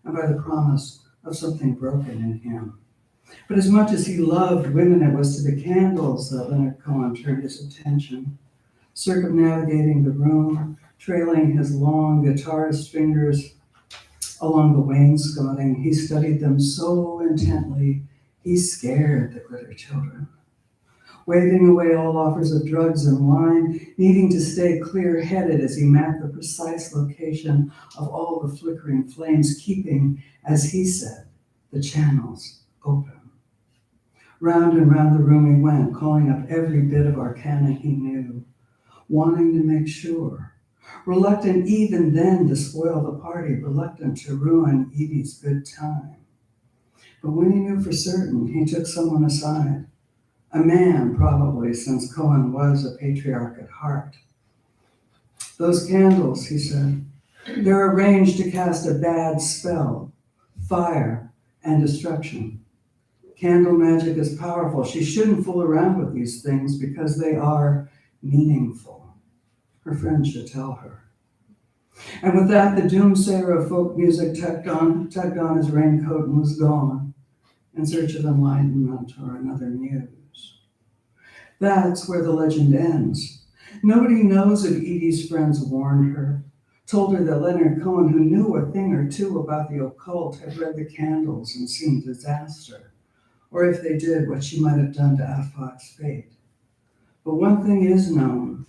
and by the promise of something broken in him. But as much as he loved women, it was to the candles that Leonard Cohen turned his attention, circumnavigating the room, trailing his long guitarist fingers along the wainscoting. He studied them so intently, he scared the glitter children. Waving away all offers of drugs and wine, needing to stay clear-headed as he mapped the precise location of all the flickering flames, keeping, as he said, the channels open. Round and round the room he went, calling up every bit of arcana he knew, wanting to make sure, reluctant even then to spoil the party, reluctant to ruin Edie's good time. But when he knew for certain, he took someone aside. A man, probably, since Cohen was a patriarch at heart. Those candles, he said, they're arranged to cast a bad spell, fire and destruction. Candle magic is powerful. She shouldn't fool around with these things because they are meaningful. Her friend should tell her. And with that, the doomsayer of folk music tugged on his raincoat and was gone in search of enlightenment or another muse. That's where the legend ends. Nobody knows if Edie's friends warned her, told her that Leonard Cohen, who knew a thing or two about the occult, had read the candles and seen disaster, or if they did, what she might have done to Afak's fate. But one thing is known,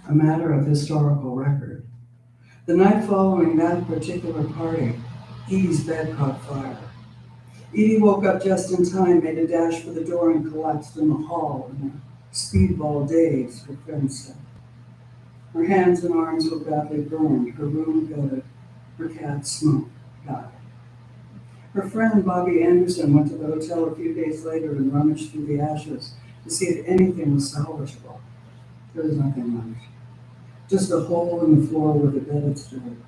a matter of historical record. The night following that particular party, Edie's bed caught fire. Edie woke up just in time, made a dash for the door, and collapsed in the hall in a speedball daze, her friends said. Her hands and arms were badly burned, her room gutted, her cat Smoke died. Her friend Bobby Anderson went to the hotel a few days later and rummaged through the ashes to see if anything was salvageable. There was nothing left. Just a hole in the floor where the bed had stood,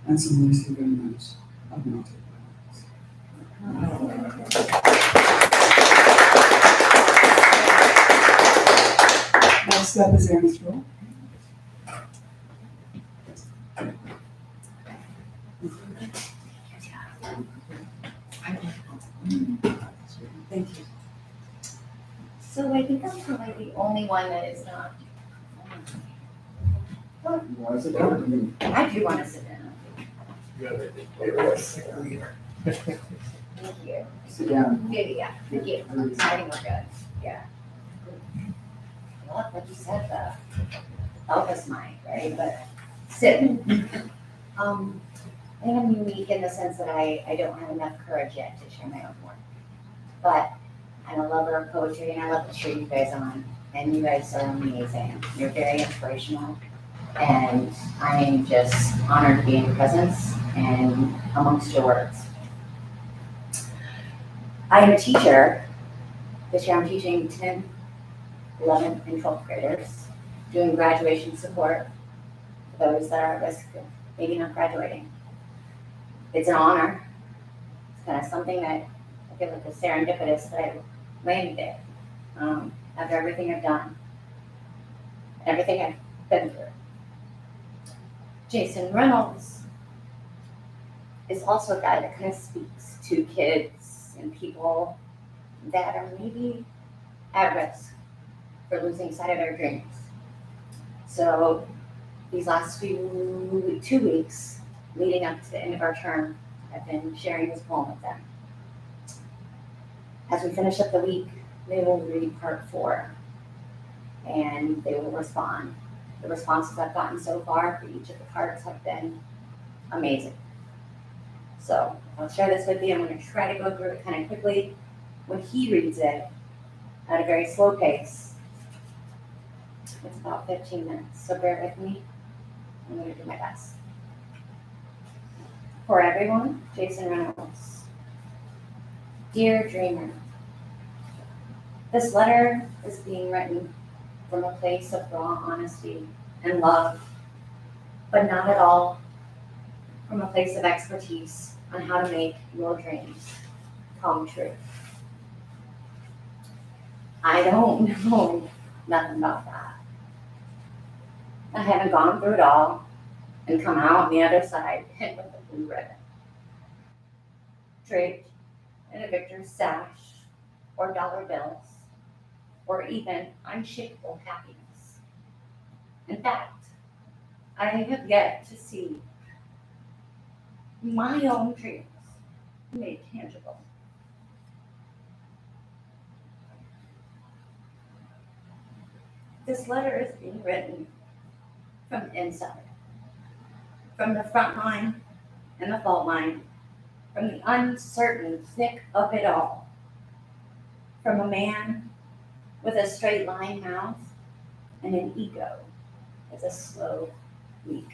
and some lacy remnants of melted glass. Next up is Aaron Stroll. Thank you. So I think I'm probably the only one that is not. Why is it happening? I do want to sit down. Thank you. Sit down. Yeah, thank you. I think we're good. Yeah. Well, like you said, the Elvis mind, right? But sit. I think I'm unique in the sense that I don't have enough courage yet to share my own work. But I'm a lover of poetry and I love to cheer you guys on. And you guys are amazing. You're very inspirational. And I am just honored to be in your presence and amongst your words. I am a teacher. This year I'm teaching 10th, 11th, and 12th graders, doing graduation support for those that are at risk of maybe not graduating. It's an honor. It's kind of something that I feel like is serendipitous that I landed there after everything I've done, everything I've been through. Jason Reynolds is also a guy that kind of speaks to kids and people that are maybe at risk for losing sight of their dreams. So these last 2 weeks leading up to the end of our term, I've been sharing this poem with them. As we finish up the week, they will read part 4 and they will respond. The responses I've gotten so far for each of the parts have been amazing. So I'll share this with you. I'm going to try to go through it kind of quickly. When he reads it at a very slow pace, it's about 15 minutes, so bear with me. I'm going to do my best. For everyone, Jason Reynolds. Dear Dreamer, this letter is being written from a place of raw honesty and love, but not at all from a place of expertise on how to make your dreams come true. I don't know nothing about that. I haven't gone through it all and come out on the other side hit with a blue ribbon, draped in a victor's sash or dollar bills, or even unshakable happiness. In fact, I have yet to see my own dreams made tangible. This letter is being written from the inside, from the front line and the fault line, from the uncertain thick of it all, from a man with a straight line mouth and an ego that's a slow leak.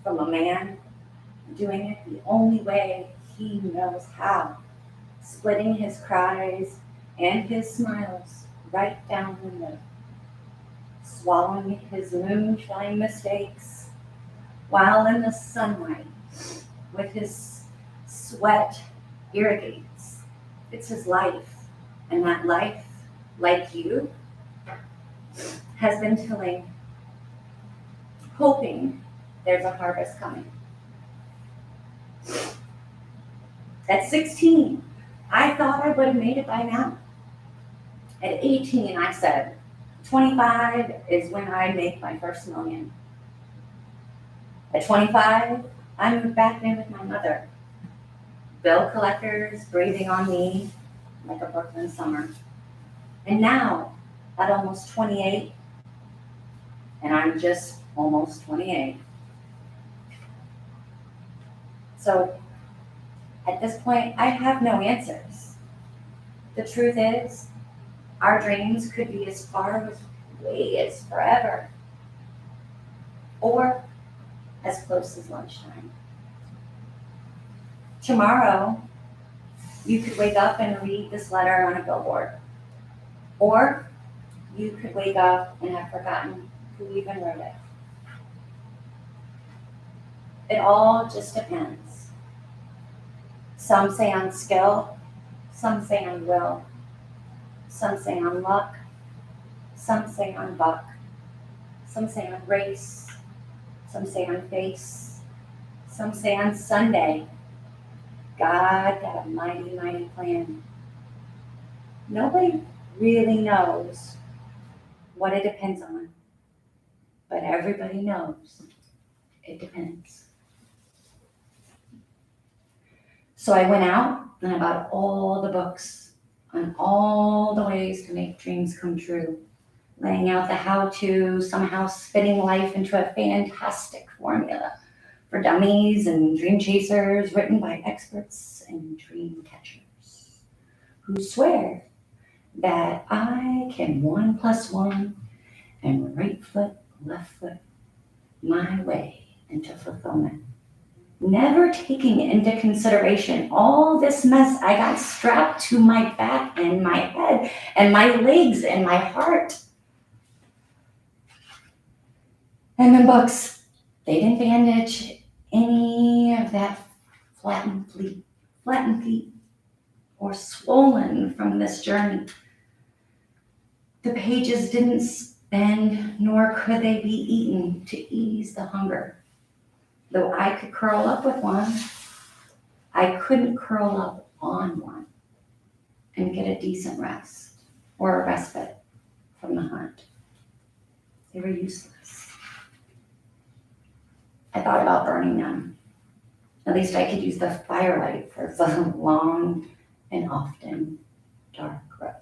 From a man doing it the only way he knows how, splitting his cries and his smiles right down the middle, swallowing his moonshine mistakes while in the sunlight with his sweat irrigates. It's his life, and that life, like you, has been tilling, hoping there's a harvest coming. At 16, I thought I would have made it by now. At 18, I said, 25 is when I make my first million. At 25, I moved back in with my mother. Bill collectors breathing on me like a Brooklyn summer. And now, at almost 28, and I'm just almost 28. So, at this point, I have no answers. The truth is, our dreams could be as far away as forever, or as close as lunchtime. Tomorrow, you could wake up and read this letter on a billboard, or you could wake up and have forgotten who even wrote it. It all just depends. Some say on skill, some say on will, some say on luck, some say on buck, some say on race, some say on face, some say on Sunday. God got a mighty, mighty plan. Nobody really knows what it depends on, but everybody knows it depends. So I went out and I bought all the books on all the ways to make dreams come true, laying out the how-to, somehow spinning life into a fantastic formula for dummies and dream chasers, written by experts and dream catchers who swear that I can 1 + 1 and right foot, left foot, my way into fulfillment. Never taking into consideration all this mess I got strapped to my back and my head and my legs and my heart. And the books, they didn't bandage any of that flattened feet, or swollen from this journey. The pages didn't bend, nor could they be eaten to ease the hunger. Though I could curl up with one, I couldn't curl up on one and get a decent rest or a respite from the hunt. They were useless. I thought about burning them. At least I could use the firelight for the long and often dark road.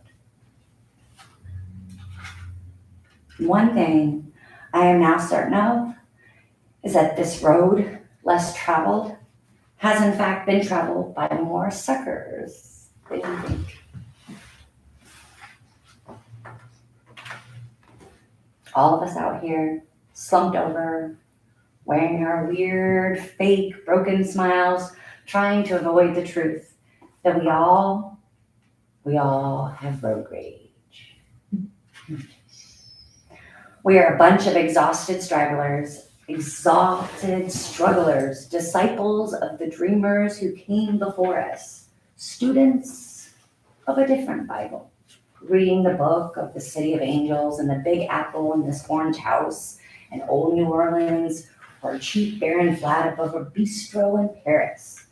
One thing I am now certain of is that this road, less traveled, has in fact been traveled by more suckers than you think. All of us out here, slumped over, wearing our weird, fake, broken smiles, trying to avoid the truth that we all have road rage. We are a bunch of exhausted stragglers, exalted strugglers, disciples of the dreamers who came before us, students of a different Bible, reading the book of the City of Angels and the Big Apple and this orange house and old New Orleans, or a cheap barren flat above a bistro in Paris.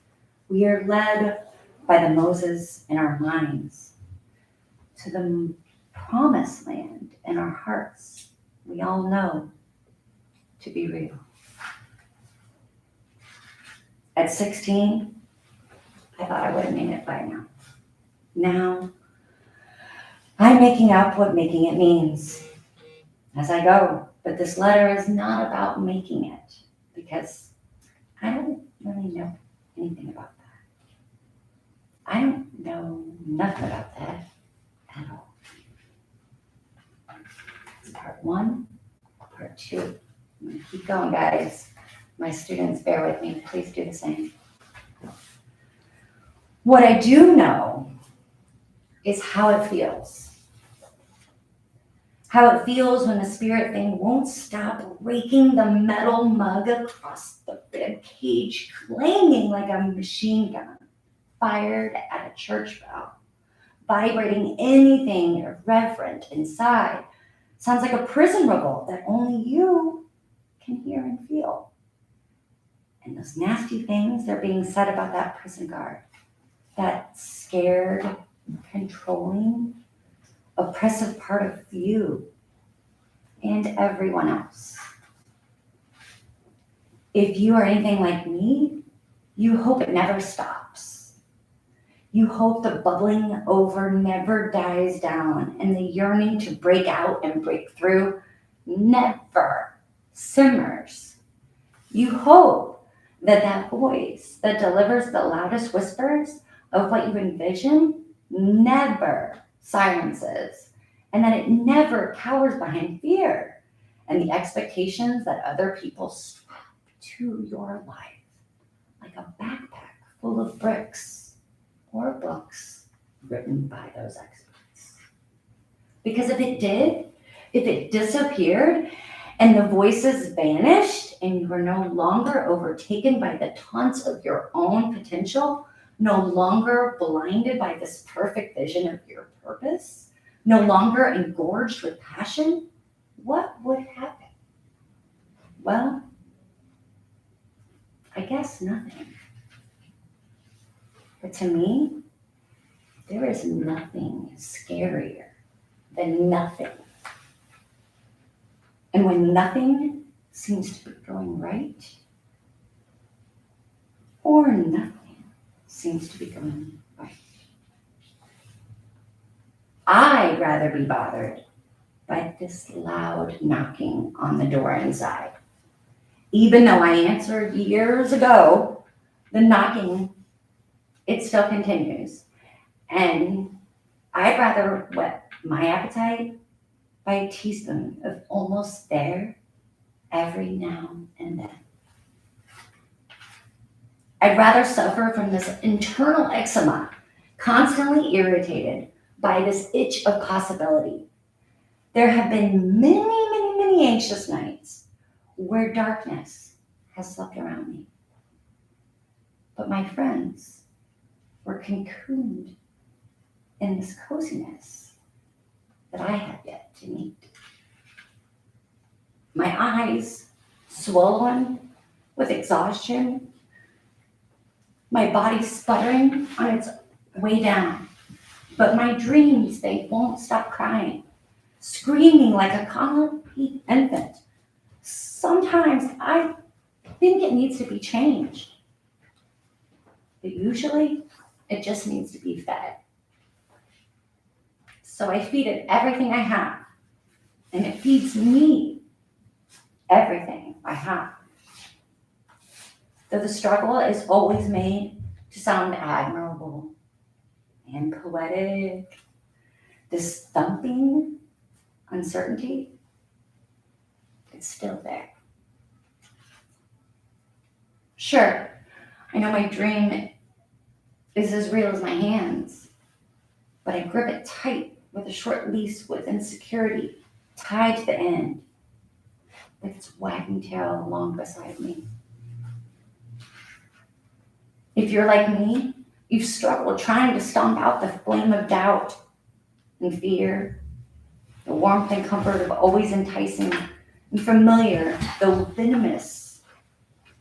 We are led by the Moses in our minds to the promised land in our hearts. We all know to be real. At 16, I thought I would have made it by now. Now, I'm making up what making it means as I go. But this letter is not about making it, because I don't really know anything about that. I don't know nothing about that at all. It's part 1, part 2. I'm gonna keep going, guys. My students, bear with me. Please do the same. What I do know is how it feels. How it feels when the spirit thing won't stop raking the metal mug across the rib cage, clanging like a machine gun fired at a church bell, vibrating anything irreverent inside. Sounds like a prison revolt that only you can hear and feel. And those nasty things that are being said about that prison guard, that scared, controlling, oppressive part of you and everyone else. If you are anything like me, you hope it never stops. You hope the bubbling over never dies down and the yearning to break out and break through never simmers. You hope that that voice that delivers the loudest whispers of what you envision never silences, and that it never cowers behind fear and the expectations that other people strap to your life like a backpack full of bricks or books written by those experts. Because if it did, if it disappeared and the voices vanished and you were no longer overtaken by the taunts of your own potential, no longer blinded by this perfect vision of your purpose, no longer engorged with passion, what would happen? Well, I guess nothing. But to me, there is nothing scarier than nothing. And when nothing seems to be going right, or nothing seems to be going right, I'd rather be bothered by this loud knocking on the door inside. Even though I answered years ago, the knocking, it still continues. And I'd rather whet my appetite by a teaspoon of almost there every now and then. I'd rather suffer from this internal eczema, constantly irritated by this itch of possibility. There have been many anxious nights where darkness has slept around me. But my friends were cocooned in this coziness that I had yet to meet. My eyes swollen with exhaustion, my body sputtering on its way down. But my dreams, they won't stop crying, screaming like a common infant. Sometimes I think it needs to be changed, but usually it just needs to be fed. So I feed it everything I have, and it feeds me everything I have. Though the struggle is always made to sound admirable and poetic, this thumping uncertainty, it's still there. Sure, I know my dream is as real as my hands, but I grip it tight with a short leash with insecurity tied to the end, with its wagging tail along beside me. If you're like me, you've struggled trying to stomp out the flame of doubt and fear, the warmth and comfort of always enticing and familiar, though venomous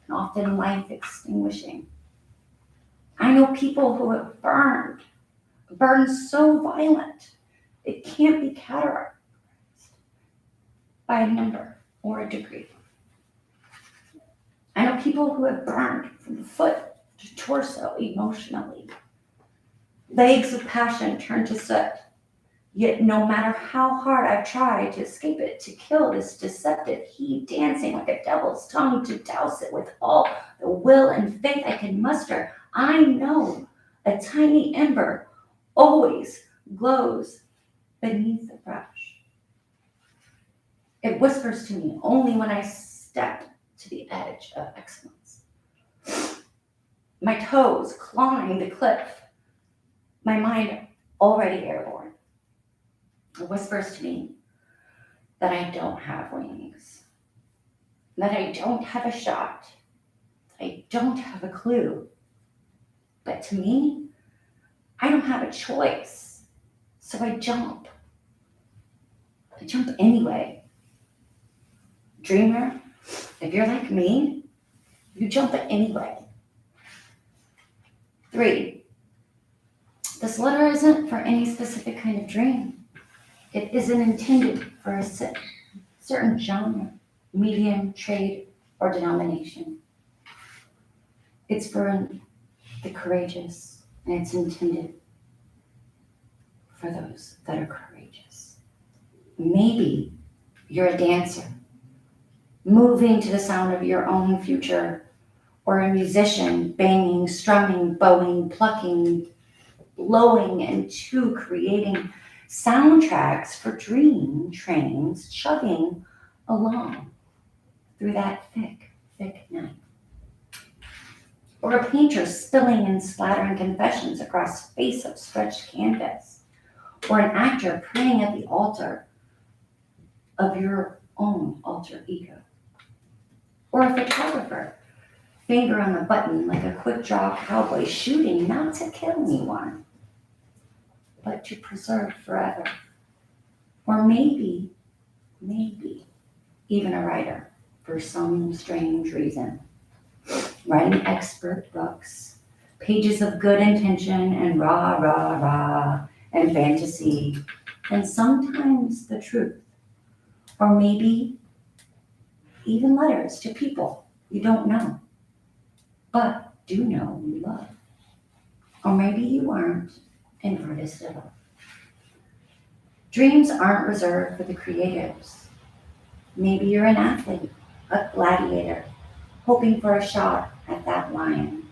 and often life extinguishing. I know people who have burned so violent it can't be categorized by a number or a degree. I know people who have burned from the foot to torso emotionally. Legs of passion turned to soot. Yet no matter how hard I've tried to escape it, to kill this deceptive heat dancing like a devil's tongue, to douse it with all the will and faith I can muster, I know a tiny ember always glows beneath the brush. It whispers to me only when I step to the edge of excellence. My toes clawing the cliff, my mind already airborne. It whispers to me that I don't have wings, that I don't have a shot, that I don't have a clue. But to me, I don't have a choice, so I jump. I jump anyway. Dreamer, if you're like me, you jump it anyway. 3, this letter isn't for any specific kind of dream. It isn't intended for a certain genre, medium, trade, or denomination. It's for the courageous, and it's intended for those that are courageous. Maybe you're a dancer, moving to the sound of your own future, or a musician, banging, strumming, bowing, plucking, blowing, and creating soundtracks for dream trains chugging along through that thick, thick night. Or a painter spilling and splattering confessions across space of stretched canvas. Or an actor praying at the altar of your own alter ego. Or a photographer, finger on the button like a quick draw cowboy, shooting not to kill anyone, but to preserve forever. Or maybe even a writer for some strange reason, writing expert books, pages of good intention and rah, and fantasy, and sometimes the truth. Or maybe even letters to people you don't know, but do know you love. Or maybe you aren't an artist at all. Dreams aren't reserved for the creatives. Maybe you're an athlete, a gladiator, hoping for a shot at that lion.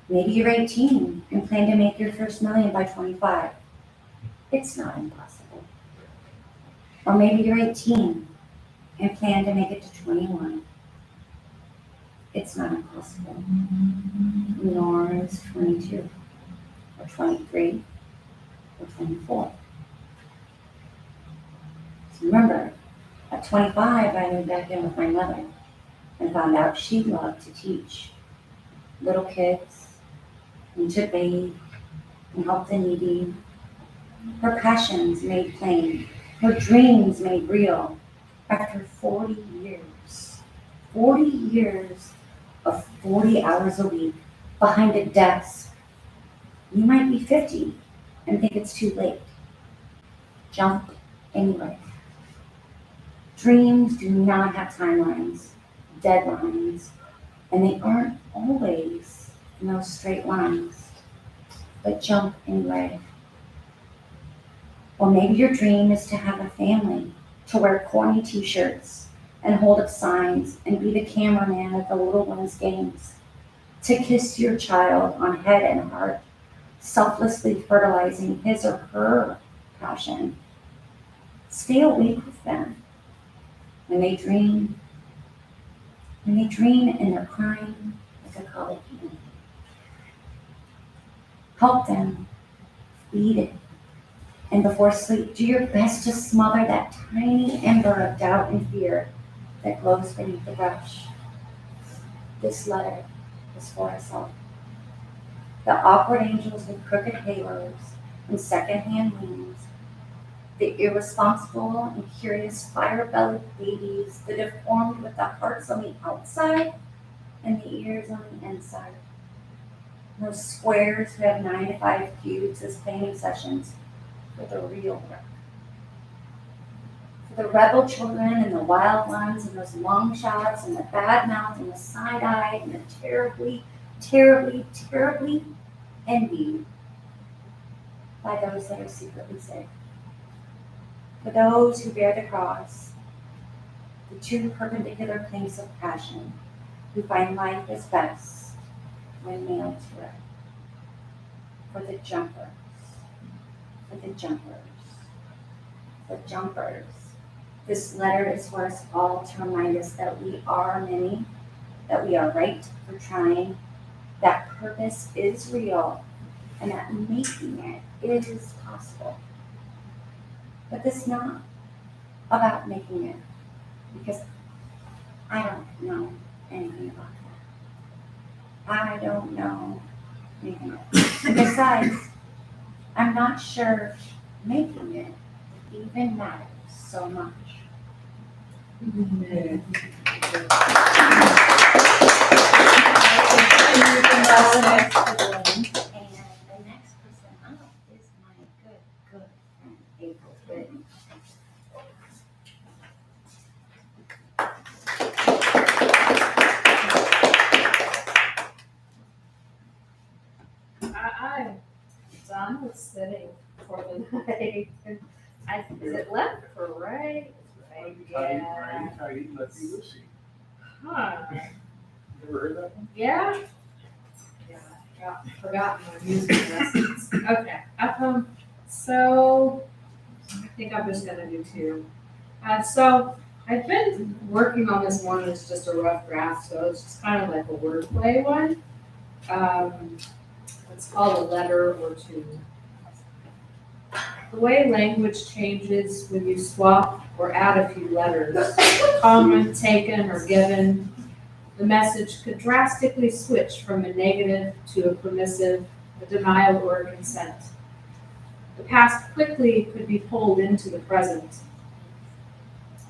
Maybe you're 18 and plan to make your first million by 25. It's not impossible. Or maybe you're 18 and plan to make it to 21. It's not impossible. Nor is 22, or 23, or 24. So remember, at 25, I moved back in with my mother and found out she loved to teach little kids and to bathe and help the needy. Her passions made plain, her dreams made real. After 40 years of 40 hours a week behind a desk, you might be 50 and think it's too late. Jump anyway. Dreams do not have timelines, deadlines, and they aren't always in those straight lines, but jump anyway. Or maybe your dream is to have a family, to wear corny t-shirts and hold up signs and be the cameraman at the little ones' games, to kiss your child on head and heart, selflessly fertilizing his or her passion. Stay awake with them when they dream and they're crying like a college kid. Help them, feed it, and before sleep, do your best to smother that tiny ember of doubt and fear that glows beneath the brush. This letter is for us all. The awkward angels with crooked halos and secondhand wings, the irresponsible and curious fire-bellied babies, the deformed with the hearts on the outside and the ears on the inside. Those squares who have 9 to 5 feuds as planning sessions for the real work. For the rebel children and the wild ones and those long shots and the bad mouth and the side-eye and the terribly envied by those that are secretly sick. For those who bear the cross, the two perpendicular planks of passion, who find life is best when nailed to it. For the jumpers, this letter is for us all to remind us that we are many, that we are right for trying, that purpose is real, and that making it is possible. But this is not about making it, because I don't know anything about that. I don't know anything about it. And besides, I'm not sure making it even matters so much. And the next person up is my good friend, April. Is it left or right? Right, yeah. Tahiti, Lefty Lucy. Huh, You ever heard that one? yeah? Yeah, forgotten my music lessons. Okay, so I think I'm just gonna do two. So I've been working on this one, it's just a rough draft, so it's just kind of like a wordplay one. It's called A Letter or Two. The way language changes when you swap or add a few letters, common, taken, or given, the message could drastically switch from a negative to a permissive, a denial, or a consent. The past quickly could be pulled into the present.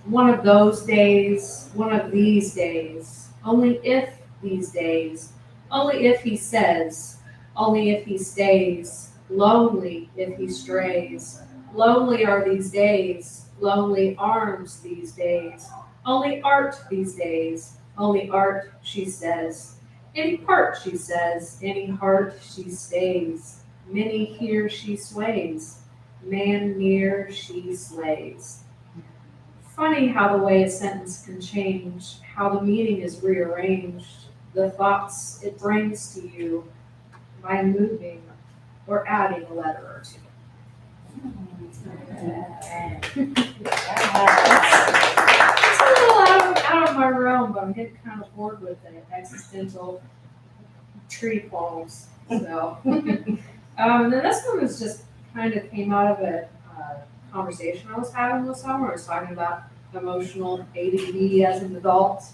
One of those days, one of these days, only if these days, only if he says, only if he stays, lonely if he strays. Lonely are these days, lonely arms these days, only art these days, only art, she says. Any part, she says, any heart she stays. Many here she sways, man near she slays. Funny how the way a sentence can change, how the meaning is rearranged, the thoughts it brings to you by moving or adding a letter or two. It's a little out of my realm, but I'm getting kind of bored with it. Existential tree poems. So, then this one was just kind of came out of a conversation I was having with someone. I was talking about emotional ADD as an adult,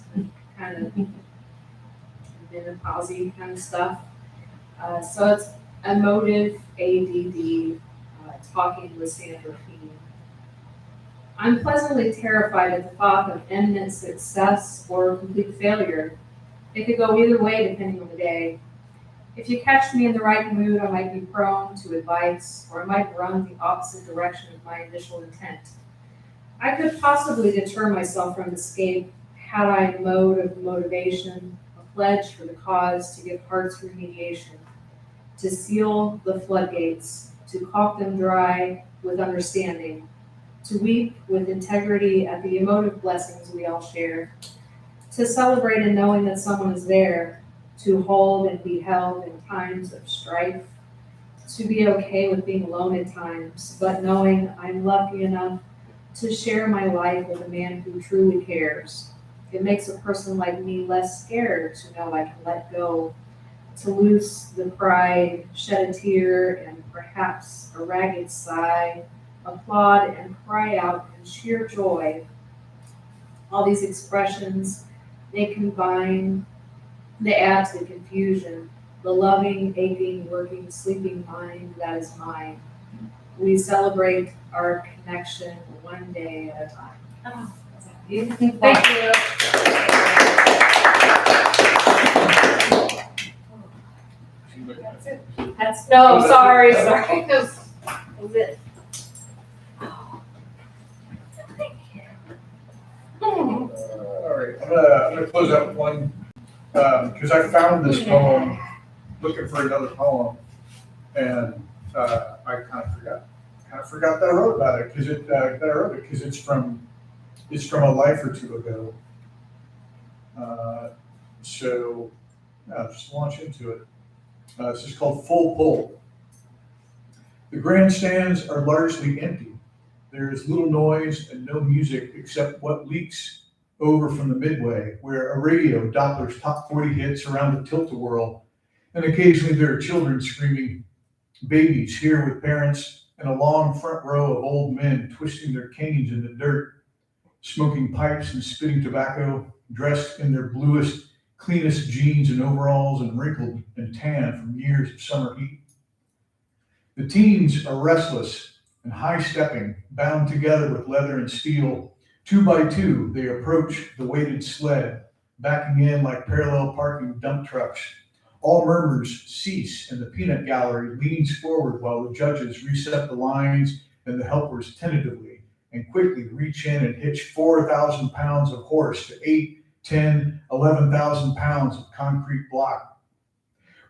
kind of menopausy kind of stuff. So it's emotive ADD, talking with Sandra Feeney. I'm pleasantly terrified at the thought of imminent success or complete failure. It could go either way depending on the day. If you catch me in the right mood, I might be prone to advice, or I might run the opposite direction of my initial intent. I could possibly deter myself from escape had I a mode of motivation, a pledge for the cause to give hearts remediation, to seal the floodgates, to caulk them dry with understanding, to weep with integrity at the emotive blessings we all share, to celebrate in knowing that someone is there, to hold and be held in times of strife, to be okay with being alone at times, but knowing I'm lucky enough to share my life with a man who truly cares. It makes a person like me less scared to know I can let go, to loose the pride, shed a tear, and perhaps a ragged sigh, applaud and cry out in sheer joy. All these expressions, they combine, they add to the confusion, the loving, aching, working, sleeping mind that is mine. We celebrate our connection one day at a time. Oh, Thank you. That's it. No, sorry. That was it. All right, I'm gonna close out with one, because I found this poem, looking for another poem, and I kind of forgot that I wrote about it, because it's from a life or two ago. So just launch into it. This is called Full Pull. The grandstands are largely empty. There is little noise and no music except what leaks over from the midway, where a radio Doppler's top 40 hits around the tilt-a-whirl, and occasionally there are children screaming, babies here with parents, and a long front row of old men twisting their canes in the dirt, smoking pipes and spitting tobacco, dressed in their bluest, cleanest jeans and overalls and wrinkled and tan from years of summer heat. The teens are restless and high-stepping, bound together with leather and steel. 2 by 2, they approach the weighted sled, backing in like parallel parking dump trucks. All murmurs cease, and the peanut gallery leans forward while the judges reset the lines and the helpers tentatively and quickly reach in and hitch 4,000 pounds of horse to 8, 10, 11,000 pounds of concrete block.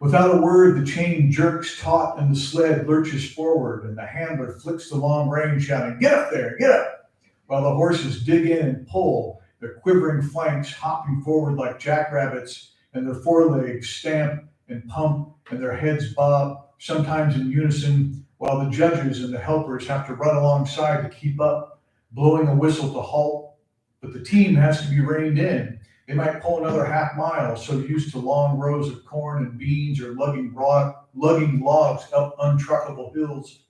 Without a word, the chain jerks taut and the sled lurches forward, and the handler flicks the long rein, shouting, "Get up there, get up!" While the horses dig in and pull, their quivering flanks hopping forward like jackrabbits, and their forelegs stamp and pump, and their heads bob, sometimes in unison, while the judges and the helpers have to run alongside to keep up, blowing a whistle to halt. But the team has to be reined in. They might pull another half mile, so used to long rows of corn and beans or lugging logs up untruckable hills.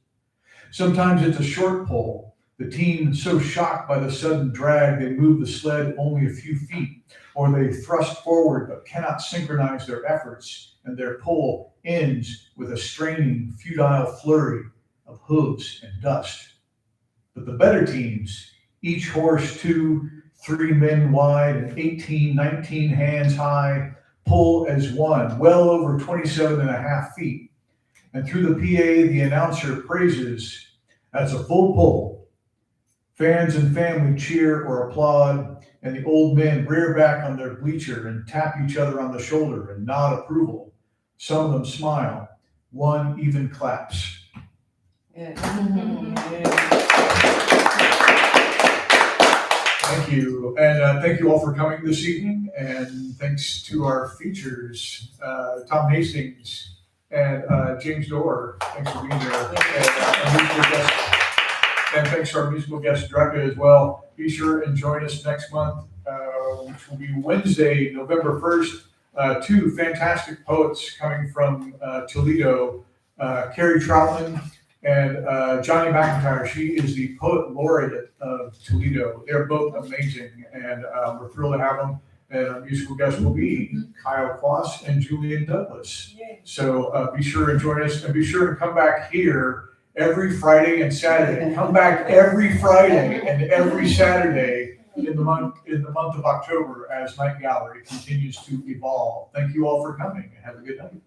Sometimes it's a short pull. The team is so shocked by the sudden drag, they move the sled only a few feet, or they thrust forward but cannot synchronize their efforts, and their pull ends with a straining, futile flurry of hooves and dust. But the better teams, each horse 2-3 men wide and 18, 19 hands high, pull as one, well over 27 and a half feet. And through the PA, the announcer praises, "That's a full pull." Fans and family cheer or applaud, and the old men rear back on their bleacher and tap each other on the shoulder and nod approval. Some of them smile. One even claps. Thank you. And thank you all for coming this evening. And thanks to our features, Tom Hastings and James Dorr. Thanks for being here. And thanks to our musical guest, Drecka, as well. Be sure and join us next month, which will be Wednesday, November 1st. Two fantastic poets coming from Toledo, Carrie Troutman and Johnny McIntyre. She is the poet laureate of Toledo. They're both amazing, and we're thrilled to have them. And our musical guests will be Kyle Kloss and Julian Douglas. So be sure and join us, and be sure to come back here every Friday and Saturday. Come back every Friday and every Saturday in the month of October as Night Gallery continues to evolve. Thank you all for coming, and have a good night.